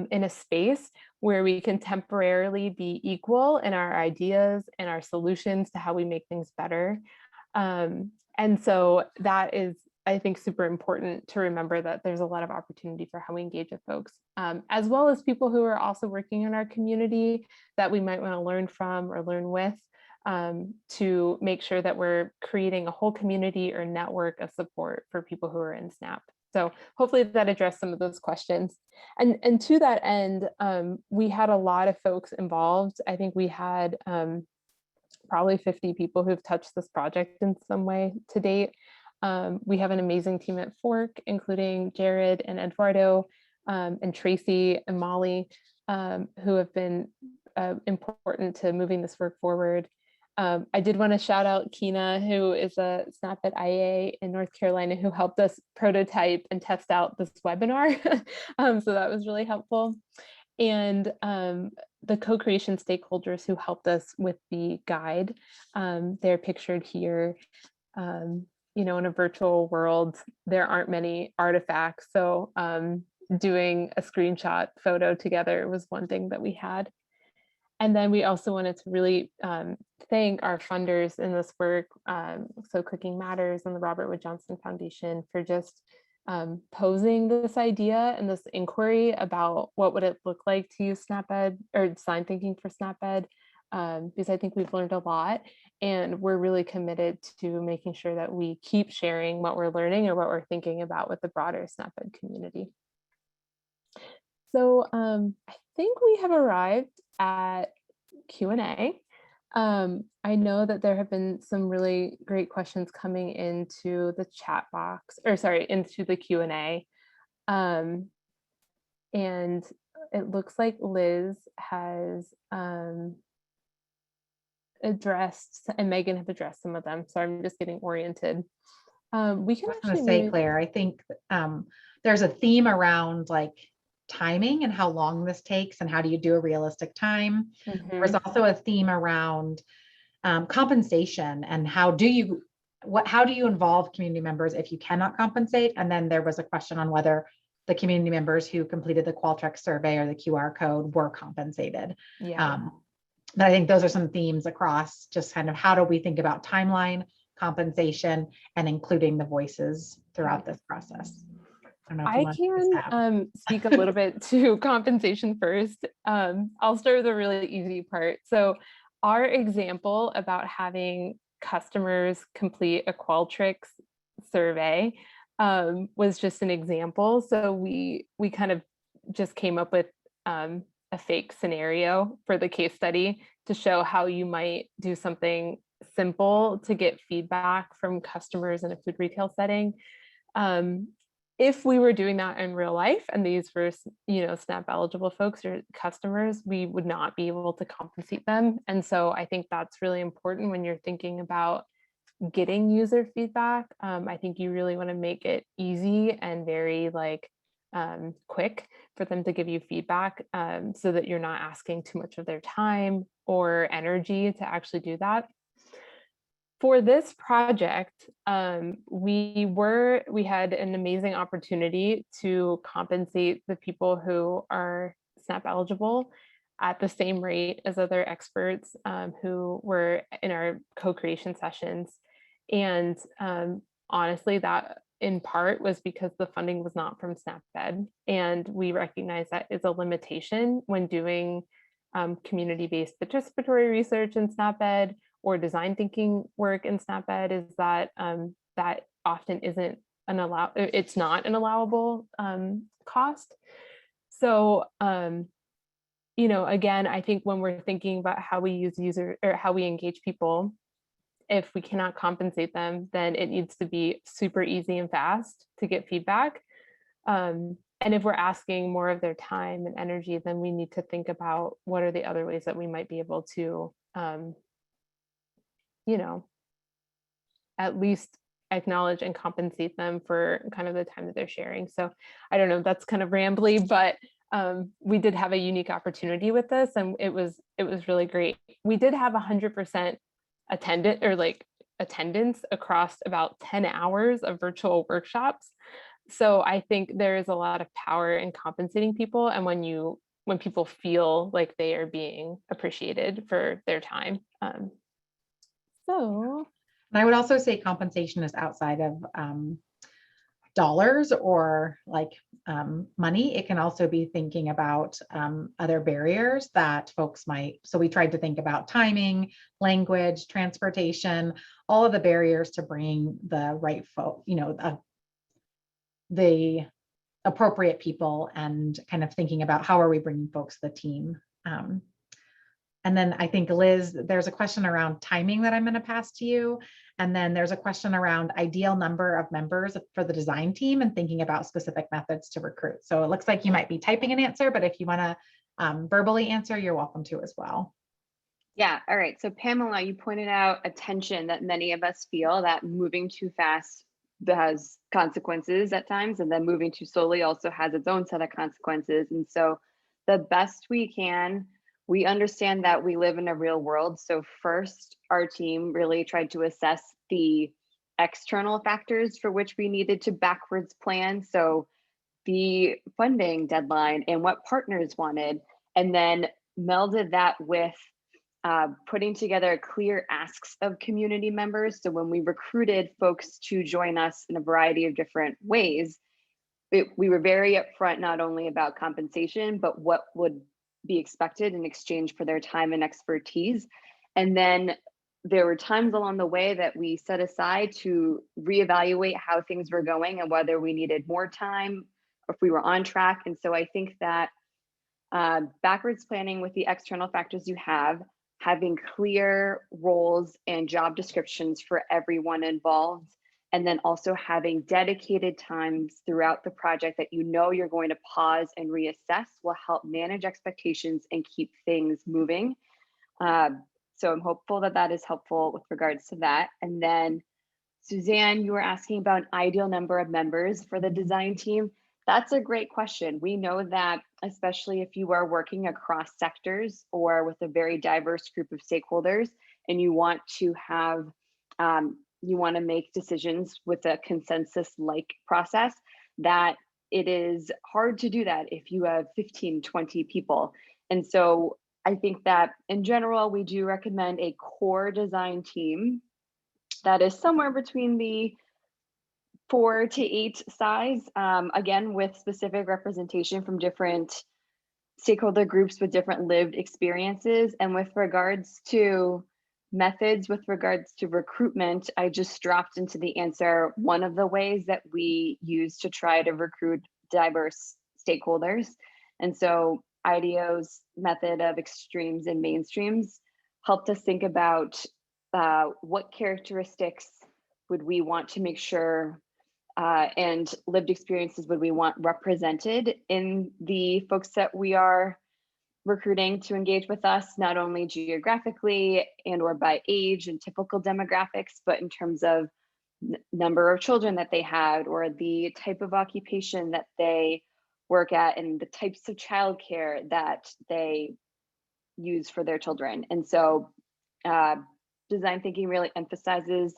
in a space where we can temporarily be equal in our ideas and our solutions to how we make things better. And so that is, I think, super important to remember that there's a lot of opportunity for how we engage with folks, as well as people who are also working in our community that we might want to learn from or learn with, to make sure that we're creating a whole community or network of support for people who are in SNAP. So hopefully that addressed some of those questions. And to that end, we had a lot of folks involved. I think we had probably 50 people who've touched this project in some way to date. We have an amazing team at Fork, including Jared and Eduardo and Tracy and Molly, who have been important to moving this work forward. I did want to shout out Kina, who is a SNAP-Ed IA in North Carolina, who helped us prototype and test out this webinar. So that was really helpful. And the co-creation stakeholders who helped us with the guide, they're pictured here. In a virtual world, there aren't many artifacts. So doing a screenshot photo together was one thing that we had. And then we also wanted to really thank our funders in this work, so Cooking Matters and the Robert Wood Johnson Foundation, for just posing this idea and this inquiry about what would it look like to use SNAP-Ed or design thinking for SNAP-Ed, because I think we've learned a lot, and we're really committed to making sure that we keep sharing what we're learning or what we're thinking about with the broader SNAP-Ed community. So I think we have arrived at Q&A. I know that there have been some really great questions coming into the chat box, or sorry, into the Q&A. And it looks like Liz has addressed, and Megan have addressed some of them. So I'm just getting oriented. We can actually say, Claire, I think there's a theme around like timing and how long this takes and how do you do a realistic time. There's also a theme around compensation and how do you involve community members if you cannot compensate. And then there was a question on whether the community members who completed the Qualtrics survey or the QR code were compensated. But I think those are some themes across just kind of how do we think about timeline, compensation, and including the voices throughout this process. I can speak a little bit to compensation first. I'll start with a really easy part. So our example about having customers complete a Qualtrics survey was just an example. So we kind of just came up with a fake scenario for the case study to show how you might do something simple to get feedback from customers in a food retail setting. If we were doing that in real life and these were, SNAP eligible folks or customers, we would not be able to compensate them. And so I think that's really important when you're thinking about getting user feedback. I think you really want to make it easy and very quick for them to give you feedback, so that you're not asking too much of their time or energy to actually do that. For this project, we had an amazing opportunity to compensate the people who are SNAP eligible at the same rate as other experts who were in our co-creation sessions. And honestly, that in part was because the funding was not from SNAP-Ed. And we recognize that is a limitation when doing community-based participatory research in SNAP-Ed or design thinking work in SNAP-Ed, is that that often isn't it's not an allowable cost. So, again, I think when we're thinking about how we use how we engage people, if we cannot compensate them, then it needs to be super easy and fast to get feedback. And if we're asking more of their time and energy, then we need to think about what are the other ways that we might be able to, you know, at least acknowledge and compensate them for kind of the time that they're sharing. So I don't know, that's kind of rambly, but we did have a unique opportunity with this, and it was really great. We did have 100% attendance across about 10 hours of virtual workshops. So I think there is a lot of power in compensating people, and when people feel like they are being appreciated for their time. So And I would also say compensation is outside of dollars or like money. It can also be thinking about other barriers that folks might. So we tried to think about timing, language, transportation, all of the barriers to bring the right folk, the appropriate people, and kind of thinking about how are we bringing folks to the team. And then I think, Liz, there's a question around timing that I'm going to pass to you. And then there's a question around ideal number of members for the design team and thinking about specific methods to recruit. So it looks like you might be typing an answer, but if you want to verbally answer, you're welcome to as well. Yeah, all right. So Pamela, you pointed out a tension that many of us feel, that moving too fast has consequences at times, and then moving too slowly also has its own set of consequences. And so the best we can, we understand that we live in a real world. So first, our team really tried to assess the external factors for which we needed to backwards plan. So the funding deadline and what partners wanted, and then melded that with putting together clear asks of community members. So when we recruited folks to join us in a variety of different ways, we were very upfront, not only about compensation, but what would be expected in exchange for their time and expertise. And then there were times along the way that we set aside to reevaluate how things were going and whether we needed more time or if we were on track. And so I think that backwards planning with the external factors you have, having clear roles and job descriptions for everyone involved, and then also having dedicated times throughout the project that you know you're going to pause and reassess will help manage expectations and keep things moving. So I'm hopeful that that is helpful with regards to that. And then Suzanne, you were asking about an ideal number of members for the design team. That's a great question. We know that, especially if you are working across sectors or with a very diverse group of stakeholders, and you want to have, you want to make decisions with a consensus-like process, that it is hard to do that if you have 15, 20 people. And so I think that in general, we do recommend a core design team that is somewhere between the 4 to 8 size, again, with specific representation from different stakeholder groups with different lived experiences. And with regards to methods, with regards to recruitment, I just dropped into the answer one of the ways that we use to try to recruit diverse stakeholders. And so IDEO's method of extremes and mainstreams helped us think about what characteristics would we want to make sure and lived experiences would we want represented in the folks that we are recruiting to engage with us, not only geographically and or by age and typical demographics, but in terms of number of children that they had, or the type of occupation that they work at, and the types of childcare that they use for their children. And so design thinking really emphasizes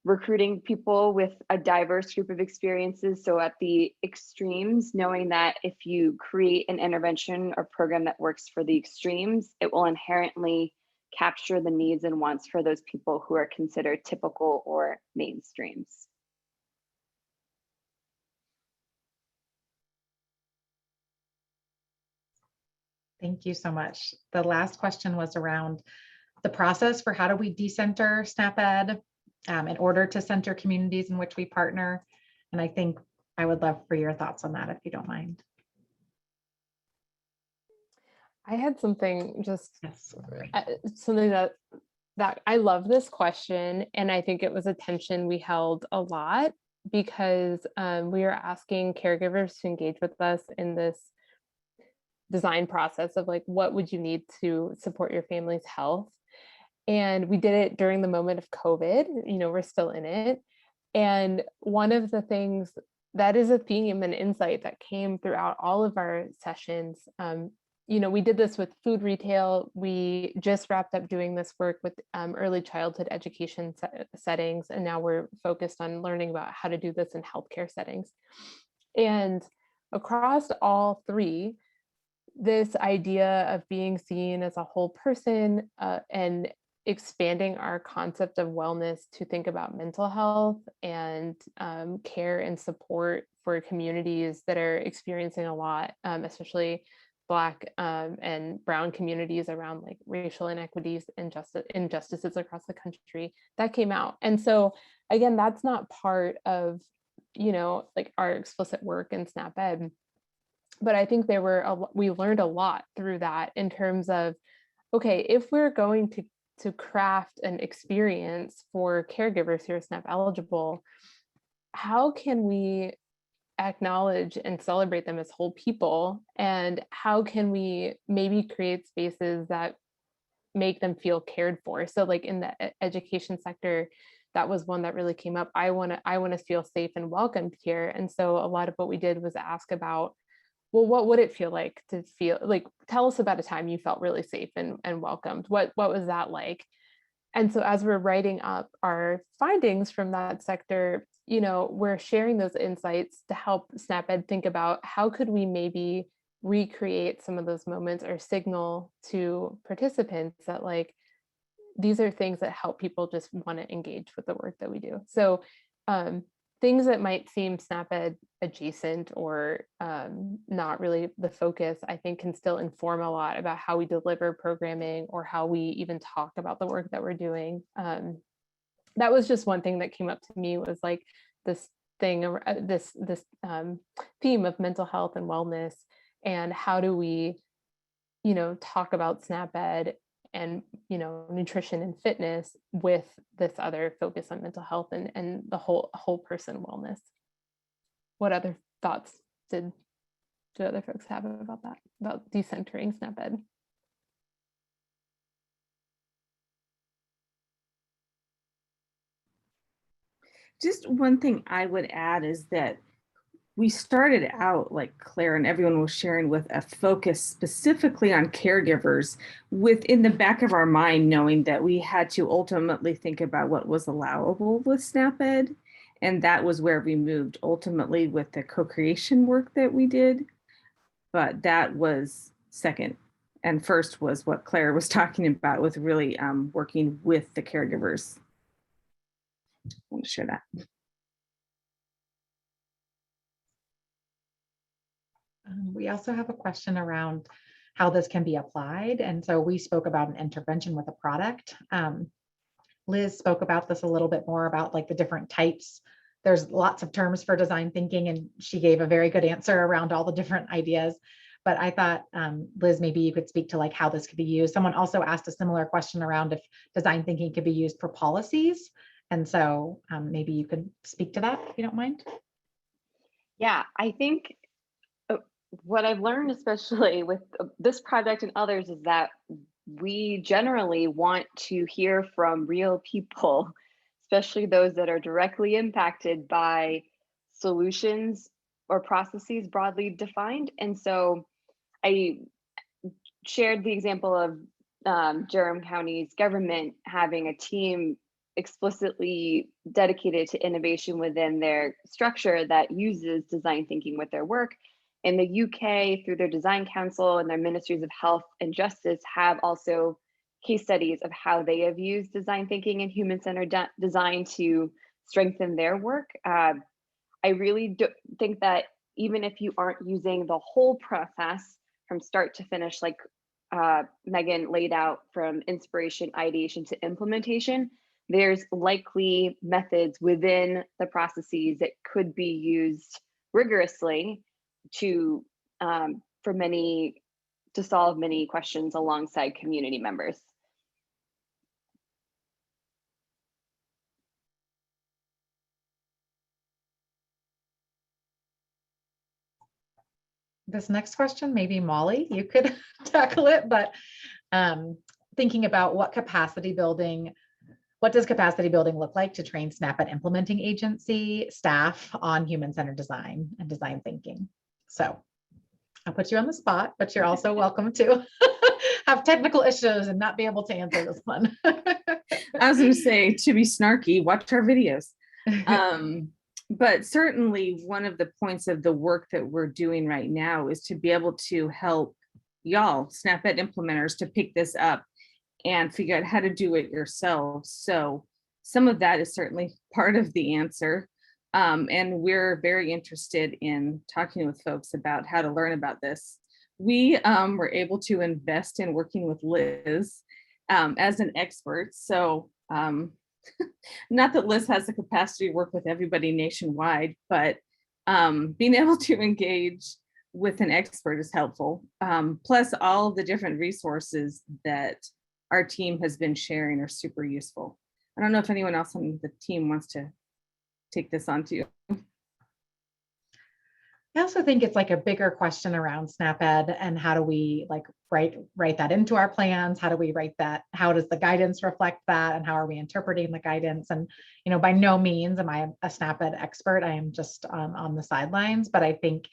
recruiting people with a diverse group of experiences. So at the extremes, knowing that if you create an intervention or program that works for the extremes, it will inherently capture the needs and wants for those people who are considered typical or mainstreams. Thank you so much. The last question was around the process for how do we decenter SNAP-Ed in order to center communities in which we partner. And I think I would love for your thoughts on that, if you don't mind. I had something just Yes. something that that I love this question. And I think it was a tension we held a lot because we were asking caregivers to engage with us in this design process of like, what would you need to support your family's health? And we did it during the moment of COVID, we're still in it. And one of the things that is a theme and insight that came throughout all of our sessions, we did this with food retail. We just wrapped up doing this work with early childhood education settings, and now we're focused on learning about how to do this in healthcare settings. And across all three, this idea of being seen as a whole person and expanding our concept of wellness to think about mental health and care and support for communities that are experiencing a lot, especially Black and Brown communities around like racial inequities and injustices across the country, that came out. And so again, that's not part of, like our explicit work in SNAP-Ed. But I think we learned a lot through that in terms of, okay, if we're going to craft an experience for caregivers who are SNAP eligible, how can we acknowledge and celebrate them as whole people? And how can we maybe create spaces that make them feel cared for? So like in the education sector, that was one that really came up. I want to feel safe and welcomed here. And so a lot of what we did was ask about, well, what would it feel like to feel like, tell us about a time you felt really safe and welcomed. What was that like? And so as we're writing up our findings from that sector, we're sharing those insights to help SNAP-Ed think about how could we maybe recreate some of those moments or signal to participants that like, these are things that help people just want to engage with the work that we do. So things that might seem SNAP-Ed adjacent or not really the focus, I think can still inform a lot about how we deliver programming or how we even talk about the work that we're doing. That was just one thing that came up to me, was like this thing, this theme of mental health and wellness, and how do we, talk about SNAP-Ed and nutrition and fitness with this other focus on mental health and the whole person wellness. What other thoughts do other folks have about that, about decentering SNAP-Ed? Just one thing I would add is that we started out, like Claire and everyone was sharing, with a focus specifically on caregivers, within the back of our mind, knowing that we had to ultimately think about what was allowable with SNAP-Ed. And that was where we moved ultimately with the co-creation work that we did. But that was second. And first was what Claire was talking about, with really working with the caregivers. I want to share that. We also have a question around how this can be applied. And so we spoke about an intervention with a product. Liz spoke about this a little bit more, about like the different types. There's lots of terms for design thinking, and she gave a very good answer around all the different ideas. But I thought, Liz, maybe you could speak to like how this could be used. Someone also asked a similar question around if design thinking could be used for policies. And so maybe you could speak to that if you don't mind. Yeah, I think what I've learned, especially with this project and others, is that we generally want to hear from real people, especially those that are directly impacted by solutions or processes broadly defined. And so I shared the example of Durham County's government having a team explicitly dedicated to innovation within their structure that uses design thinking with their work. In the UK, through their design council and their ministries of health and justice, have also case studies of how they have used design thinking and human-centered design to strengthen their work. I really think that even if you aren't using the whole process from start to finish, like Megan laid out, from inspiration, ideation to implementation, there's likely methods within the processes that could be used rigorously to solve many questions alongside community members. this next question, maybe Molly, you could tackle it, but thinking about what does capacity building look like to train SNAP-Ed implementing agency staff on human-centered design and design thinking? So I'll put you on the spot, but you're also welcome to have technical issues and not be able to answer this one. I was going to say, to be snarky, watch our videos. But certainly one of the points of the work that we're doing right now is to be able to help y'all, SNAP-Ed implementers, to pick this up and figure out how to do it yourselves. So some of that is certainly part of the answer. And we're very interested in talking with folks about how to learn about this. We were able to invest in working with Liz as an expert. So not that Liz has the capacity to work with everybody nationwide, but being able to engage with an expert is helpful. Plus all the different resources that our team has been sharing are super useful. I don't know if anyone else on the team wants to take this on to you. I also think it's like a bigger question around SNAP-Ed and how do we like write that into our plans? How do we write that? How does the guidance reflect that? And how are we interpreting the guidance? And, you know, by no means am I a SNAP-Ed expert. I am just on the sidelines, but I think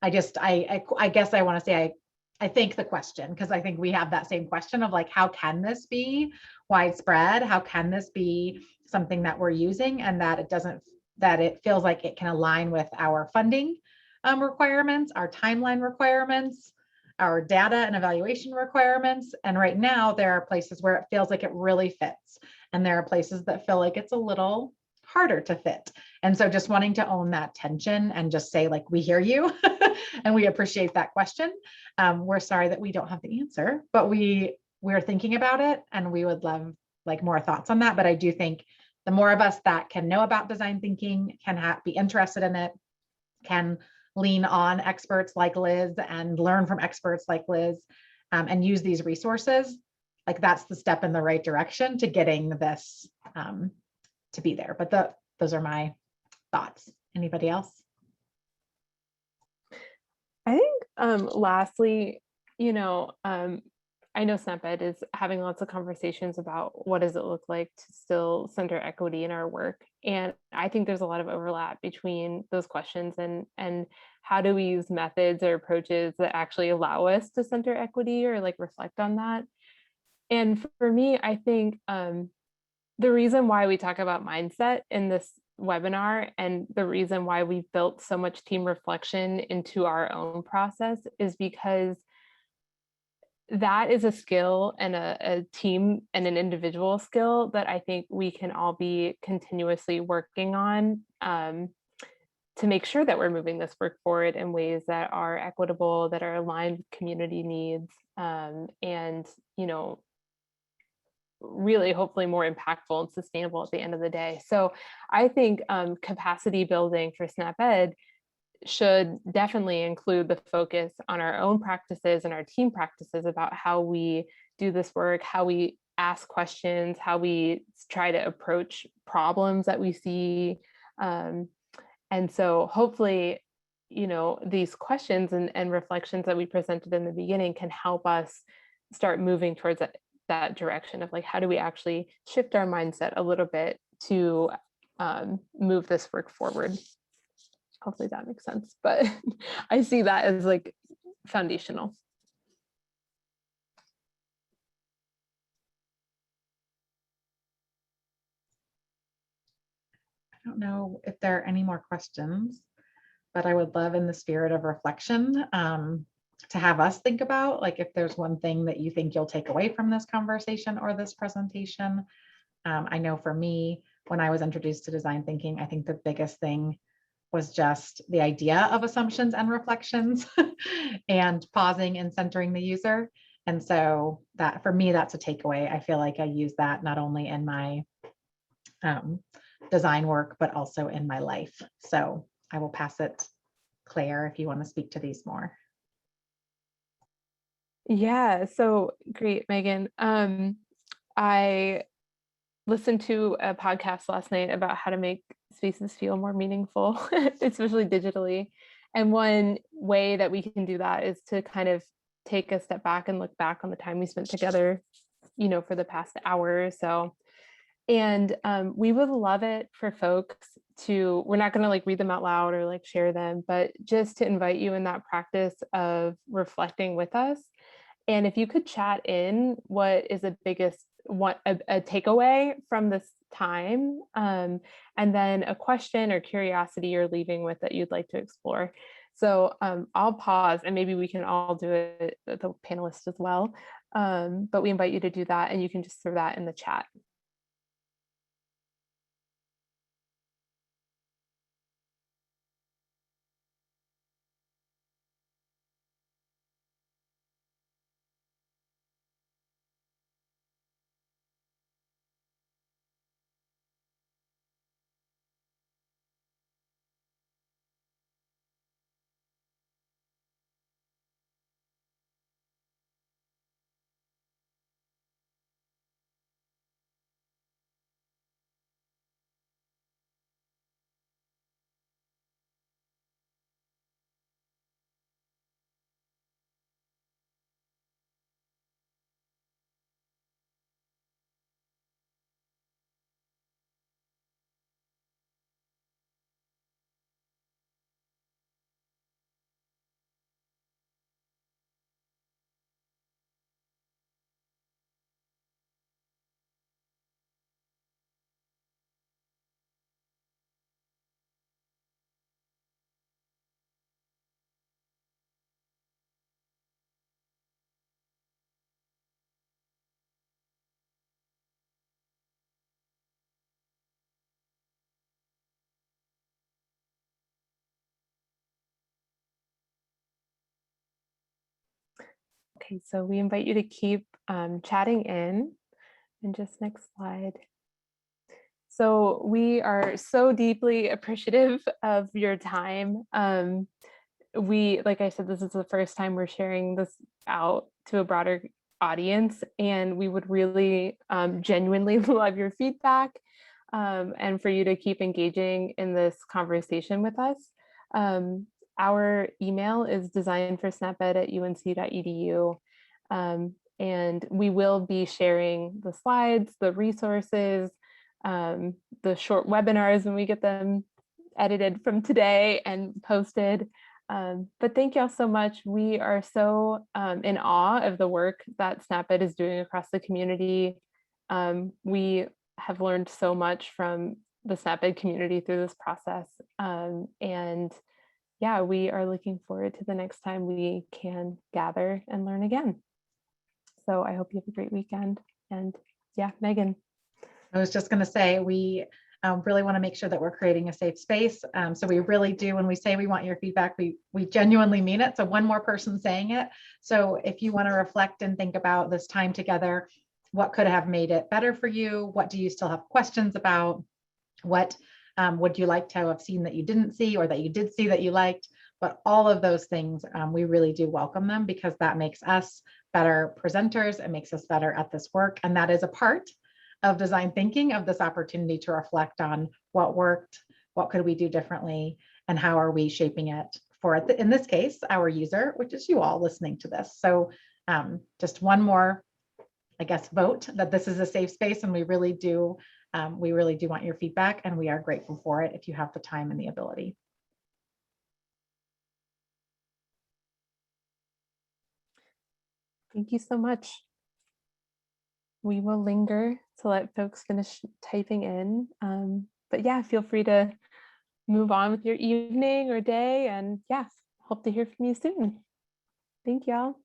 I guess I want to say I think the question, because I think we have that same question of like, how can this be widespread? How can this be something that we're using and that it feels like it can align with our funding requirements, our timeline requirements, our data and evaluation requirements. And right now there are places where it feels like it really fits. And there are places that feel like it's a little harder to fit. And so just wanting to own that tension and just say like, we hear you and we appreciate that question. We're sorry that we don't have the answer, but we're thinking about it and we would love like more thoughts on that. But I do think the more of us that can know about design thinking, can be interested in it, can lean on experts like Liz and learn from experts like Liz and use these resources, like that's the step in the right direction to getting this to be there. But those are my thoughts. Anybody else? I think lastly, you know, I know SNAP-Ed is having lots of conversations about what does it look like to still center equity in our work. And I think there's a lot of overlap between those questions and how do we use methods or approaches that actually allow us to center equity or like reflect on that. And for me, I think the reason why we talk about mindset in this webinar and the reason why we've built so much team reflection into our own process is because that is a skill and a team and an individual skill that I think we can all be continuously working on to make sure that we're moving this work forward in ways that are equitable, that are aligned with community needs, and, you know, really hopefully more impactful and sustainable at the end of the day. So I think capacity building for SNAP-Ed should definitely include the focus on our own practices and our team practices about how we do this work, how we ask questions, how we try to approach problems that we see. And so hopefully, you know, these questions and reflections that we presented in the beginning can help us start moving towards that direction of like, how do we actually shift our mindset a little bit to move this work forward? Hopefully that makes sense, but I see that as like foundational. I don't know if there are any more questions, but I would love in the spirit of reflection to have us think about like if there's one thing that you think you'll take away from this conversation or this presentation. I know for me, when I was introduced to design thinking, I think the biggest thing was just the idea of assumptions and reflections and pausing and centering the user. And so that for me, that's a takeaway. I feel like I use that not only in my design work, but also in my life. So I will pass it, Claire, if you want to speak to these more. Yeah, so great, Megan. I listened to a podcast last night about how to make spaces feel more meaningful, especially digitally. And one way that we can do that is to kind of take a step back and look back on the time we spent together, for the past hour or so. And we would love it for folks to, we're not going to like read them out loud or like share them, but just to invite you in that practice of reflecting with us. And if you could chat in what is the biggest a takeaway from this time, and then a question or curiosity you're leaving with that you'd like to explore. So I'll pause and maybe we can all do it, the panelists as well. But we invite you to do that, and you can just throw that in the chat. Okay, so we invite you to keep chatting in. And just next slide. So we are so deeply appreciative of your time. Like I said, this is the first time we're sharing this out to a broader audience, and we would really genuinely love your feedback, and for you to keep engaging in this conversation with us. Our email is designforsnaped@unc.edu. And we will be sharing the slides, the resources, the short webinars when we get them edited from today and posted. But thank y'all so much. We are so in awe of the work that SNAP-Ed is doing across the community. We have learned so much from the SNAP-Ed community through this process. And yeah, we are looking forward to the next time we can gather and learn again. So I hope you have a great weekend. And yeah, Megan. I was just going to say, we really want to make sure that we're creating a safe space. So we really do, when we say we want your feedback, we genuinely mean it. So one more person saying it. So if you want to reflect and think about this time together, what could have made it better for you? What do you still have questions about? What would you like to have seen that you didn't see, or that you did see that you liked? But all of those things, we really do welcome them, because that makes us better presenters. It makes us better at this work. And that is a part of design thinking, of this opportunity to reflect on what worked, what could we do differently, and how are we shaping it for, in this case, our user, which is you all listening to this. So just one more, I guess, vote that this is a safe space, and we really do want your feedback, and we are grateful for it if you have the time and the ability. Thank you so much. We will linger to let folks finish typing in. But yeah, feel free to move on with your evening or day. And yeah, hope to hear from you soon. Thank y'all.